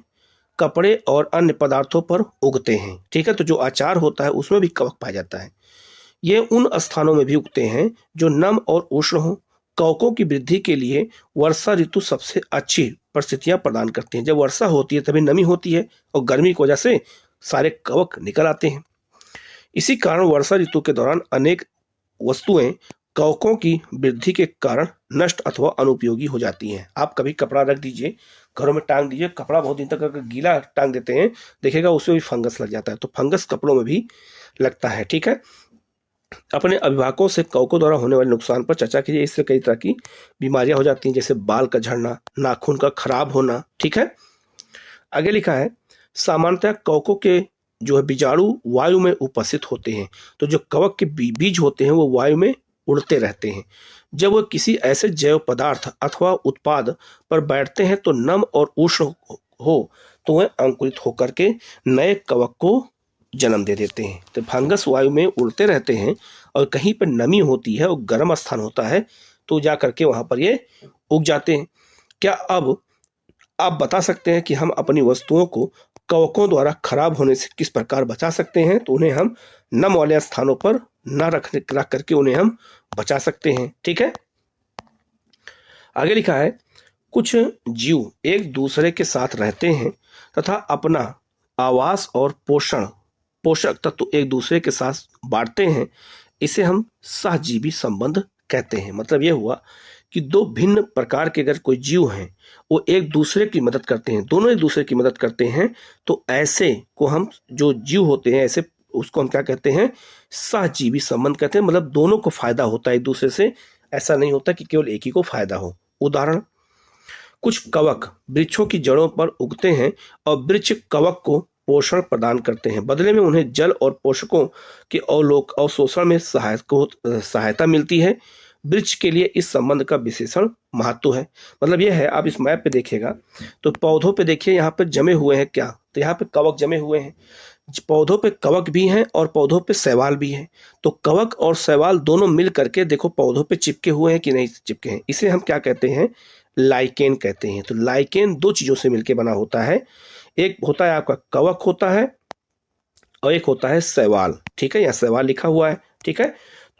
कपड़े और अन्य पदार्थों पर उगते हैं। ठीक है, तो जो अचार होता है उसमें भी कवक पाया जाता है। ये उन स्थानों में भी उगते हैं जो नम और उष्ण हो। कवकों की वृद्धि के लिए वर्षा ऋतु सबसे अच्छी परिस्थितियां प्रदान करती हैं। जब वर्षा होती है तभी नमी होती है और गर्मी की वजह से सारे कवक निकल आते हैं। इसी कारण वर्षा ऋतु के दौरान अनेक वस्तुएं कवकों की वृद्धि के कारण नष्ट अथवा अनुपयोगी हो जाती हैं। आप कभी कपड़ा रख दीजिए, घरों में टांग दीजिए, कपड़ा बहुत दिन तक अगर गीला टांग देते हैं, देखिएगा उसमें भी फंगस लग जाता है। तो फंगस कपड़ों में भी लगता है। ठीक है, अपने अभिभावकों से कवकों द्वारा होने वाले नुकसान पर चर्चा कीजिए। इससे कई तरह की बीमारियां हो जाती हैं, जैसे बाल का झड़ना, नाखून का खराब होना। ठीक है, आगे लिखा है सामान्यतः कवकों के जो है बीजाणु वायु में उपस्थित होते हैं। तो जो कवक के बीज होते हैं वो वायु में उड़ते रहते हैं। जब वह किसी ऐसे जैव पदार्थ अथवा उत्पाद पर बैठते हैं तो नम और उष्ण हो तो वह अंकुरित होकर के नए कवक को जन्म दे देते हैं। तो फंगस वायु में उड़ते रहते हैं और कहीं पर नमी होती है और गर्म स्थान होता है तो जा करके वहां पर ये उग जाते हैं। क्या अब आप बता सकते हैं कि हम अपनी वस्तुओं को कवकों द्वारा खराब होने से किस प्रकार बचा सकते हैं? तो उन्हें हम नम वाले स्थानों पर न रख करके उन्हें हम बचा सकते हैं। ठीक है, आगे लिखा है कुछ जीव एक दूसरे के साथ रहते हैं तथा अपना आवास और पोषक तत्व एक दूसरे के साथ बांटते हैं। इसे हम सहजीवी संबंध कहते हैं। मतलब यह हुआ कि दो भिन्न प्रकार के अगर कोई जीव हैं वो एक दूसरे की मदद करते हैं, दोनों एक दूसरे की मदद करते हैं, तो ऐसे को हम जो जीव होते हैं ऐसे उसको हम क्या कहते हैं, सहजीवी संबंध कहते हैं। मतलब दोनों को फायदा होता है एक दूसरे से, ऐसा नहीं होता कि केवल एक ही को फायदा हो। उदाहरण, कुछ कवक वृक्षों की जड़ों पर उगते हैं और वृक्ष कवक को पोषण प्रदान करते हैं। बदले में उन्हें जल और पोषकों के अवशोषण में सहायता मिलती है। वृक्ष के लिए इस संबंध का विशेषण महत्व है। मतलब यह है, आप इस मैप पे देखिएगा तो पौधों पे देखिए यहाँ पे जमे हुए हैं क्या, तो यहाँ पे कवक जमे हुए हैं। पौधों पे कवक भी हैं और पौधों पे शैवाल भी हैं। तो कवक और शैवाल दोनों मिल करके देखो पौधों पे चिपके हुए हैं कि नहीं चिपके हैं। इसे हम क्या कहते हैं, लाइकेन कहते हैं। तो लाइकेन दो चीजों से मिलकर बना होता है, एक होता है आपका कवक होता है और एक होता है शैवाल। ठीक है, यहाँ शैवाल लिखा हुआ है। ठीक है,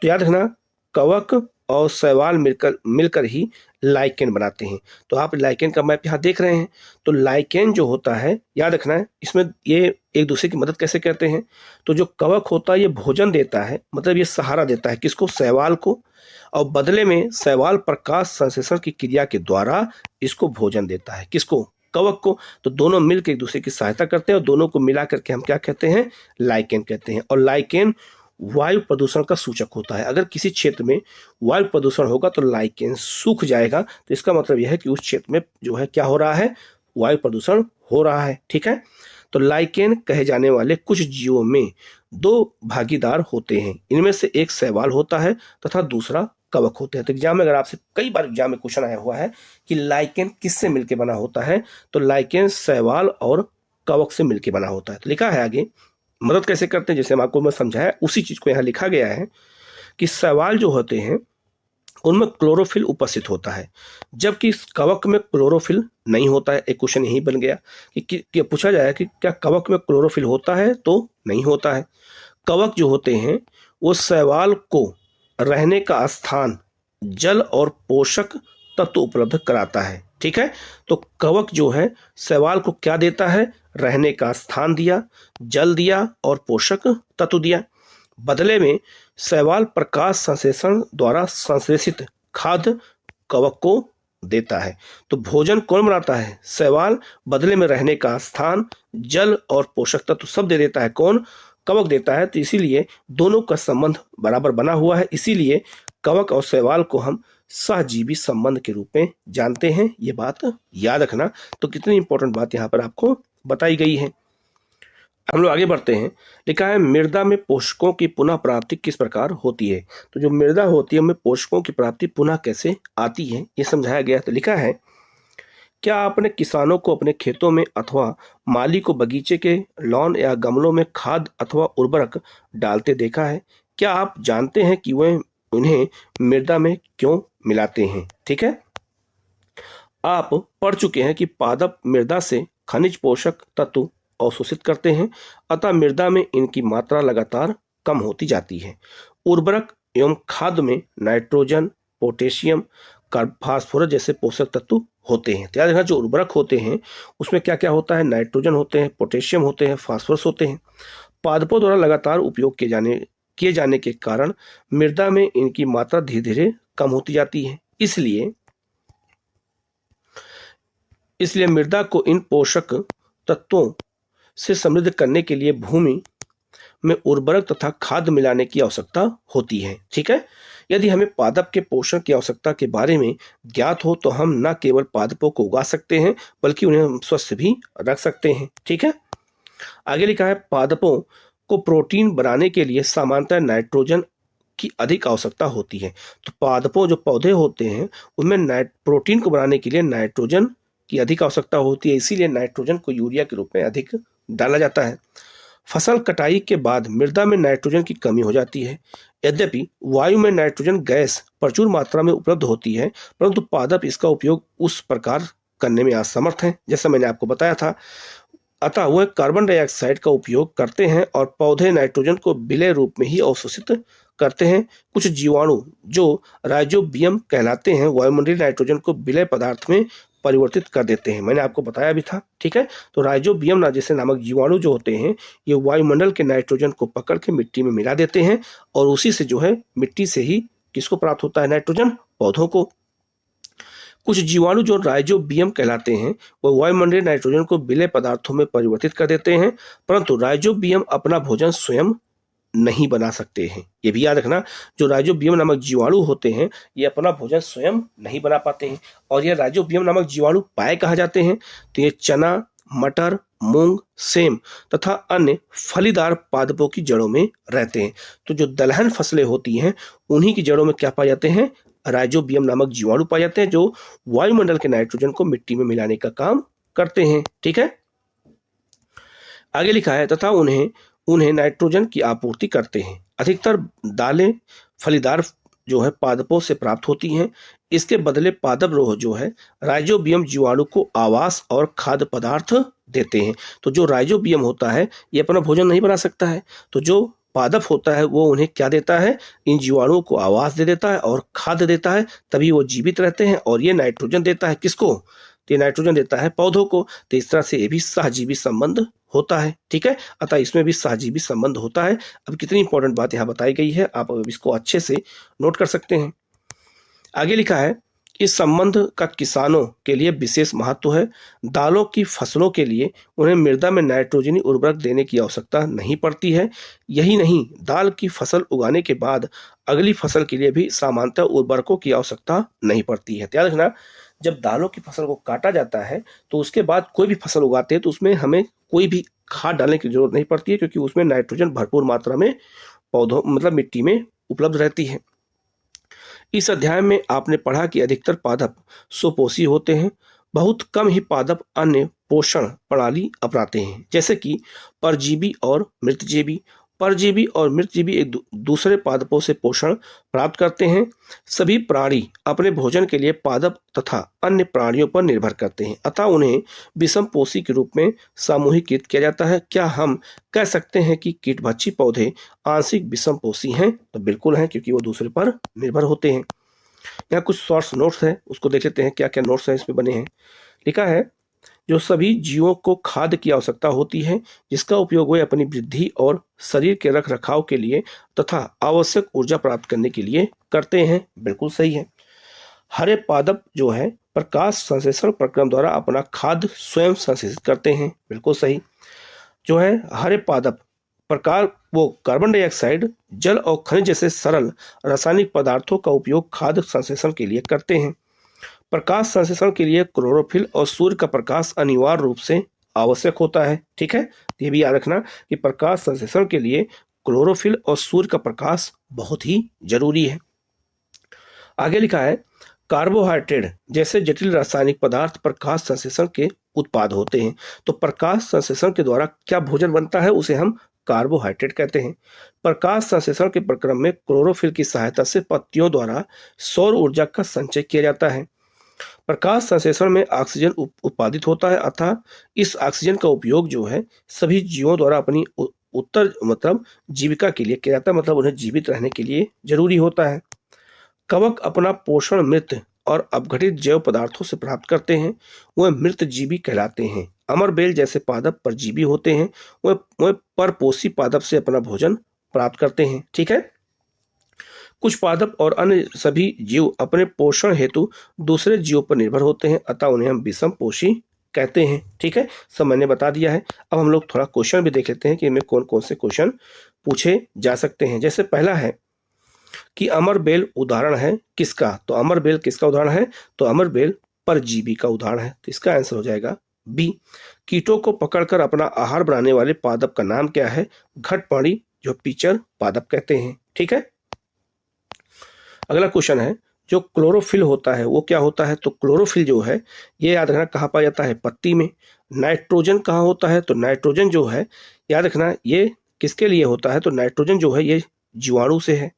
तो याद रखना कवक और शैवाल मिलकर ही लाइकेन बनाते हैं। तो आप लाइकेन का मैप यहाँ देख रहे हैं। तो लाइकेन जो होता है याद रखना है, इसमें ये एक दूसरे की मदद कैसे करते हैं। तो जो कवक होता है ये भोजन देता है, मतलब ये सहारा देता है किसको, शैवाल को, और बदले में शैवाल प्रकाश संश्लेषण की क्रिया के द्वारा इसको भोजन देता है, किसको, कवक को। तो दोनों मिलकर एक दूसरे की सहायता करते हैं और दोनों को मिला करके हम क्या कहते हैं, लाइकेन कहते हैं। और लाइकेन वायु प्रदूषण का सूचक होता है। अगर किसी क्षेत्र में वायु प्रदूषण होगा तो लाइकेन सूख जाएगा, तो इसका मतलब यह है कि उस क्षेत्र में जो है क्या हो रहा है, वायु प्रदूषण हो रहा है। ठीक है, तो लाइकेन कहे जाने वाले कुछ जीवों में दो भागीदार होते हैं। इनमें से एक शैवाल होता है तथा दूसरा कवक होते हैं। तो एग्जाम में अगर आपसे कई बार एग्जाम में क्वेश्चन आया हुआ है कि लाइकेन किससे मिलकर बना होता है, तो लाइकेन शैवाल और कवक से मिलकर बना होता है। तो लिखा है आगे मदद कैसे करते हैं, जैसे हम आपको मैं समझाया उसी चीज को यहाँ लिखा गया है कि शैवाल जो होते हैं उनमें क्लोरोफिल उपस्थित होता है, जबकि कवक में क्लोरोफिल नहीं होता है। एक क्वेश्चन यही बन गया कि पूछा जाए कि क्या कवक में क्लोरोफिल होता है, तो नहीं होता है। कवक जो होते हैं वो शैवाल को रहने का स्थान, जल और पोषक तत्व उपलब्ध कराता है। ठीक है, तो कवक जो है शैवाल को क्या देता है, रहने का स्थान दिया, जल दिया और पोषक तत्व दिया। बदले में शैवाल प्रकाश संश्लेषण द्वारा संश्लेषित खाद्य कवक को देता है। तो भोजन कौन बनाता है, शैवाल। बदले में रहने का स्थान, जल और पोषक तत्व सब दे देता है कौन, कवक देता है। तो इसीलिए दोनों का संबंध बराबर बना हुआ है, इसीलिए कवक और शैवाल को हम सहजीवी संबंध के रूप में जानते हैं। ये बात याद रखना। तो कितनी इंपॉर्टेंट बात यहाँ पर आपको बताई गई है। हम लोग आगे बढ़ते हैं। लिखा है मृदा में पोषकों की पुनः प्राप्ति किस प्रकार होती है। तो जो मृदा होती है उनमें पोषकों की प्राप्ति पुनः कैसे आती है ये समझाया गया। तो लिखा है, क्या आपने किसानों को अपने खेतों में अथवा माली को बगीचे के लॉन या गमलों में खाद अथवा उर्वरक डालते देखा है? क्या आप जानते हैं कि वह उन्हें मृदा में क्यों मिलाते हैं? ठीक है, आप पढ़ चुके हैं कि पादप मृदा से खनिज पोषक तत्व अवशोषित करते हैं, अतः मृदा में इनकी मात्रा लगातार कम होती जाती है। उर्वरक एवं खाद में नाइट्रोजन, पोटेशियम, फास्फोरस जैसे पोषक तत्व होते हैं। तो याद रखना, जो उर्वरक होते हैं उसमें क्या क्या होता है? नाइट्रोजन होते हैं, पोटेशियम होते हैं, फास्फोरस होते हैं। पादपों द्वारा लगातार उपयोग किए जाने के कारण मृदा में इनकी मात्रा धीरे धीरे कम होती जाती है। इसलिए मृदा को इन पोषक तत्वों से समृद्ध करने के लिए भूमि में उर्वरक तथा खाद मिलाने की आवश्यकता होती है। ठीक है, यदि हमें पादप के पोषण की आवश्यकता के बारे में ज्ञात हो तो हम न केवल पादपों को उगा सकते हैं बल्कि उन्हें हम स्वस्थ भी रख सकते हैं। ठीक है, आगे लिखा है, पादपों को प्रोटीन बनाने के लिए सामान्यतः नाइट्रोजन की अधिक आवश्यकता होती है। तो पादपों जो पौधे होते हैं उनमें प्रोटीन को बनाने के लिए नाइट्रोजन की अधिक आवश्यकता होती है, इसीलिए नाइट्रोजन को यूरिया के रूप में अधिक डाला जाता है। फसल कटाई के बाद मृदा में नाइट्रोजन की कमी हो जाती है। यद्यपि वायु में नाइट्रोजन गैस प्रचुर मात्रा में उपलब्ध होती है, परंतु पादप इसका उपयोग उस प्रकार करने में असमर्थ हैं जैसा मैंने आपको बताया था। अतः वह कार्बन डाइऑक्साइड का उपयोग करते हैं और पौधे नाइट्रोजन को विलय रूप में ही अवशोषित करते हैं। कुछ जीवाणु जो राइजोबियम कहलाते हैं वायुमंडलीय नाइट्रोजन को विलय पदार्थ में परिवर्तित कर देते हैं। मैंने आपको बताया भी था। ठीक है, तो राइजोबियम जैसे नामक जीवाणु जो होते हैं ये वायुमंडल के नाइट्रोजन को पकड़ के मिट्टी में मिला देते हैं और उसी से जो है मिट्टी से ही किसको प्राप्त होता है? नाइट्रोजन, पौधों को। कुछ जीवाणु जो राइजोबियम कहलाते हैं वह वायुमंडलीय नाइट्रोजन को विलय पदार्थों में परिवर्तित कर देते हैं, परंतु राइजोबियम अपना भोजन स्वयं नहीं बना सकते हैं। ये भी याद रखना, जो राइजोबियम नामक जीवाणु होते हैं ये अपना भोजन स्वयं नहीं बना पाते हैं। और ये राइजोबियम नामक जीवाणु पाए कहाँ जाते हैं? तो ये चना, मटर, मूंग, सेम तथा अन्य फलीदार पादपों की जड़ों में रहते हैं। तो जो दलहन फसलें होती हैं उन्हीं की जड़ों में क्या पाए जाते हैं? राइजोबियम नामक जीवाणु पाए जाते हैं जो वायुमंडल के नाइट्रोजन को मिट्टी में मिलाने का काम करते हैं। ठीक है, आगे लिखा है, तथा उन्हें नाइट्रोजन की आपूर्ति करते हैं। अधिकतर दालें फलीदार जो है पादपों से प्राप्त होती हैं। इसके बदले पादप रोह जो है राइजोबियम जीवाणु को आवास और खाद्य पदार्थ देते हैं। तो जो राइजोबियम होता है ये अपना भोजन नहीं बना सकता है, तो जो पादप होता है वो उन्हें क्या देता है? इन जीवाणुओं को आवास दे देता है और खाद्य देता है, तभी वो जीवित रहते हैं। और ये नाइट्रोजन देता है किसको? तो ये नाइट्रोजन देता है पौधों को। तो इस तरह से ये भी सहजीवी संबंध होता है। ठीक है, अतः इसमें भी सहजीवी संबंध होता है। अब कितनी इंपॉर्टेंट बात यहाँ बताई गई है, आप इसको अच्छे से नोट कर सकते हैं। आगे लिखा है, इस संबंध का किसानों के लिए विशेष महत्व है। दालों की फसलों के लिए उन्हें मृदा में नाइट्रोजनी उर्वरक देने की आवश्यकता नहीं पड़ती है। यही नहीं, दाल की फसल उगाने के बाद अगली फसल के लिए भी सामान्यतः उर्वरकों की आवश्यकता नहीं पड़ती है। याद रखना, जब दालों की फसल को काटा जाता है तो उसके बाद कोई भी फसल उगाते हैं तो उसमें हमें कोई भी खाद डालने की जरूरत नहीं पड़ती है, क्योंकि उसमें नाइट्रोजन भरपूर मात्रा में पौधों मिट्टी में उपलब्ध रहती है। इस अध्याय में आपने पढ़ा कि अधिकतर पादप स्वपोषी होते हैं। बहुत कम ही पादप अन्य पोषण प्रणाली अपनाते हैं, जैसे कि परजीवी और मृतजीवी। परजीवी और मृतजीवी एक दूसरे पादपों से पोषण प्राप्त करते हैं। सभी प्राणी अपने भोजन के लिए पादप तथा अन्य प्राणियों पर निर्भर करते हैं, अतः उन्हें विषमपोषी के रूप में सामूहिकृत किया जाता है। क्या हम कह सकते हैं कि कीटभक्षी पौधे आंशिक विषमपोषी हैं? तो बिल्कुल हैं, क्योंकि वो दूसरे पर निर्भर होते हैं। यहाँ कुछ शॉर्ट्स नोट्स हैं, उसको देख लेते हैं क्या क्या नोट्स हैं इसमें बने हैं। लिखा है, जो सभी जीवों को खाद्य की आवश्यकता होती है जिसका उपयोग वे अपनी वृद्धि और शरीर के रख रखाव के लिए तथा आवश्यक ऊर्जा प्राप्त करने के लिए करते हैं। बिल्कुल सही है। हरे पादप जो है प्रकाश संश्लेषण प्रक्रम द्वारा अपना खाद्य स्वयं संश्लेषित करते हैं। बिल्कुल सही। जो है हरे पादप वो कार्बन डाइऑक्साइड, जल और खनिज जैसे सरल रासायनिक पदार्थों का उपयोग खाद्य संश्लेषण के लिए करते हैं। प्रकाश संश्लेषण के लिए क्लोरोफिल और सूर्य का प्रकाश अनिवार्य रूप से आवश्यक होता है। ठीक है, तो ये भी याद रखना कि प्रकाश संश्लेषण के लिए क्लोरोफिल और सूर्य का प्रकाश बहुत ही जरूरी है। आगे लिखा है कार्बोहाइड्रेट जैसे जटिल रासायनिक पदार्थ प्रकाश संश्लेषण के उत्पाद होते हैं। तो प्रकाश संश्लेषण के द्वारा क्या भोजन बनता है उसे हम कार्बोहाइड्रेट कहते हैं। प्रकाश संश्लेषण के प्रक्रम में क्लोरोफिल की सहायता से पत्तियों द्वारा सौर ऊर्जा का संचय किया जाता है। प्रकाश संश्लेषण में ऑक्सीजन उत्पादित होता है, अतः इस ऑक्सीजन का उपयोग जो है सभी जीवों द्वारा अपनी उत्तर मतलब जीविका के लिए किया जाता है, मतलब उन्हें जीवित रहने के लिए जरूरी होता है। कवक अपना पोषण मृत और अपघटित जैव पदार्थों से प्राप्त करते हैं, वह मृत जीवी कहलाते हैं। अमरबेल जैसे पादप परजीवी होते हैं, वह परपोषी पादप से अपना भोजन प्राप्त करते हैं। ठीक है, कुछ पादप और अन्य सभी जीव अपने पोषण हेतु दूसरे जीवों पर निर्भर होते हैं, अतः उन्हें हम विषम पोषी कहते हैं। ठीक है, सब मैंने बता दिया है। अब हम लोग थोड़ा क्वेश्चन भी देख लेते हैं कि इनमें कौन कौन से क्वेश्चन पूछे जा सकते हैं। जैसे पहला है कि अमरबेल उदाहरण है किसका, तो अमरबेल किसका उदाहरण है, तो अमरबेल परजीवी का उदाहरण है। तो इसका आंसर हो जाएगा बी। कीटों को पकड़कर अपना आहार बनाने वाले पादप का नाम क्या है, घटपर्णी जो पिचर पादप कहते हैं। ठीक है, अगला क्वेश्चन है जो क्लोरोफिल होता है वो क्या होता है, तो क्लोरोफिल जो है ये याद रखना कहाँ पाया जाता है, पत्ती में। नाइट्रोजन कहाँ होता है, तो नाइट्रोजन जो है याद रखना ये किसके लिए होता है, तो नाइट्रोजन जो है ये जीवाणु से है।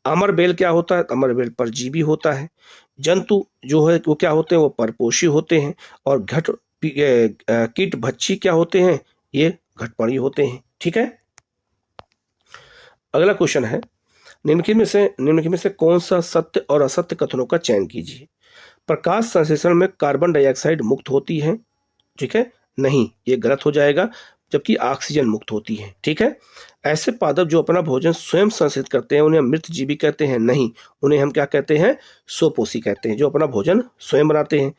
अमरबेल क्या होता है, अमरबेल परजीवी होता है। जंतु जो है वो क्या होते हैं, वो परपोषी होते हैं। और कीट भक्षी क्या होते हैं, ये घटपर्णी होते हैं। ठीक है, अगला क्वेश्चन है निम्नलिखित में से कौन सा सत्य और असत्य कथनों का चयन कीजिए। प्रकाश संश्लेषण में कार्बन डाइऑक्साइड मुक्त होती है, ठीक है, नहीं, ये गलत हो जाएगा, जबकि ऑक्सीजन मुक्त होती है। ठीक है, ऐसे पादप जो अपना भोजन स्वयं संश्लेषित करते हैं उन्हें मृत जीवी कहते हैं, नहीं, उन्हें हम क्या कहते हैं, स्वपोषी कहते हैं, जो अपना भोजन स्वयं बनाते हैं।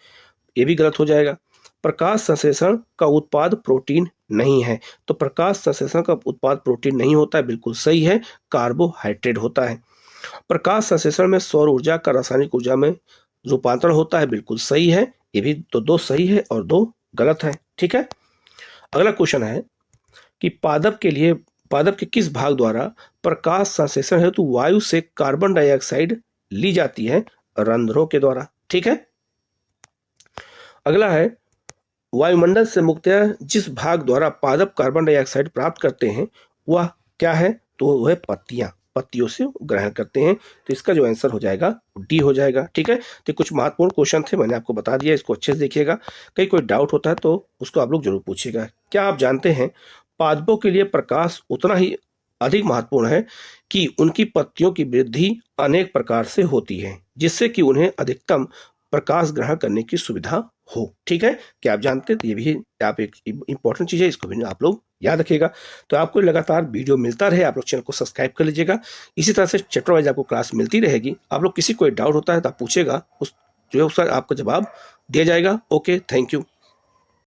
ये भी गलत हो जाएगा। प्रकाश संश्लेषण का उत्पाद प्रोटीन नहीं है, तो प्रकाश संश्लेषण का उत्पाद प्रोटीन नहीं होता है, बिल्कुल सही है, कार्बोहाइड्रेट होता है। प्रकाश संश्लेषण में सौर ऊर्जा का रासायनिक ऊर्जा में रूपांतरण होता है, बिल्कुल सही है। ये भी तो दो सही है और दो गलत है। ठीक है, अगला क्वेश्चन है कि पादप के किस भाग द्वारा प्रकाश संश्लेषण हेतु वायु से कार्बन डाइऑक्साइड ली जाती है, रंध्रों के द्वारा। ठीक है, अगला है वायुमंडल से मुक्तया जिस भाग द्वारा पादप कार्बन डाइऑक्साइड प्राप्त करते हैं वह क्या है, तो वह पत्तियों से ग्रहण करते हैं। तो इसका जो आंसर हो जाएगा डी हो जाएगा। ठीक है, तो कुछ महत्वपूर्ण क्वेश्चन थे, मैंने आपको बता दिया, इसको अच्छे से देखिएगा। कहीं कोई डाउट होता है तो उसको आप लोग जरूर पूछिएगा। क्या आप जानते हैं पादपों के लिए प्रकाश उतना ही अधिक महत्वपूर्ण है कि उनकी पत्तियों की वृद्धि अनेक प्रकार से होती है, जिससे कि उन्हें अधिकतम प्रकाश ग्रहण करने की सुविधा हो। ठीक है, क्या आप जानते हैं, तो ये भी आप एक इंपॉर्टेंट चीज है, इसको भी आप लोग याद रखिएगा। तो आपको लगातार वीडियो मिलता रहे, आप लोग चैनल को सब्सक्राइब कर लीजिएगा। इसी तरह से चैप्टर वाइज आपको क्लास मिलती रहेगी। आप लोग किसी कोई डाउट होता है तो आप पूछेगा, उस जो है उसका आपको जवाब दिया जाएगा। Okay, thank you.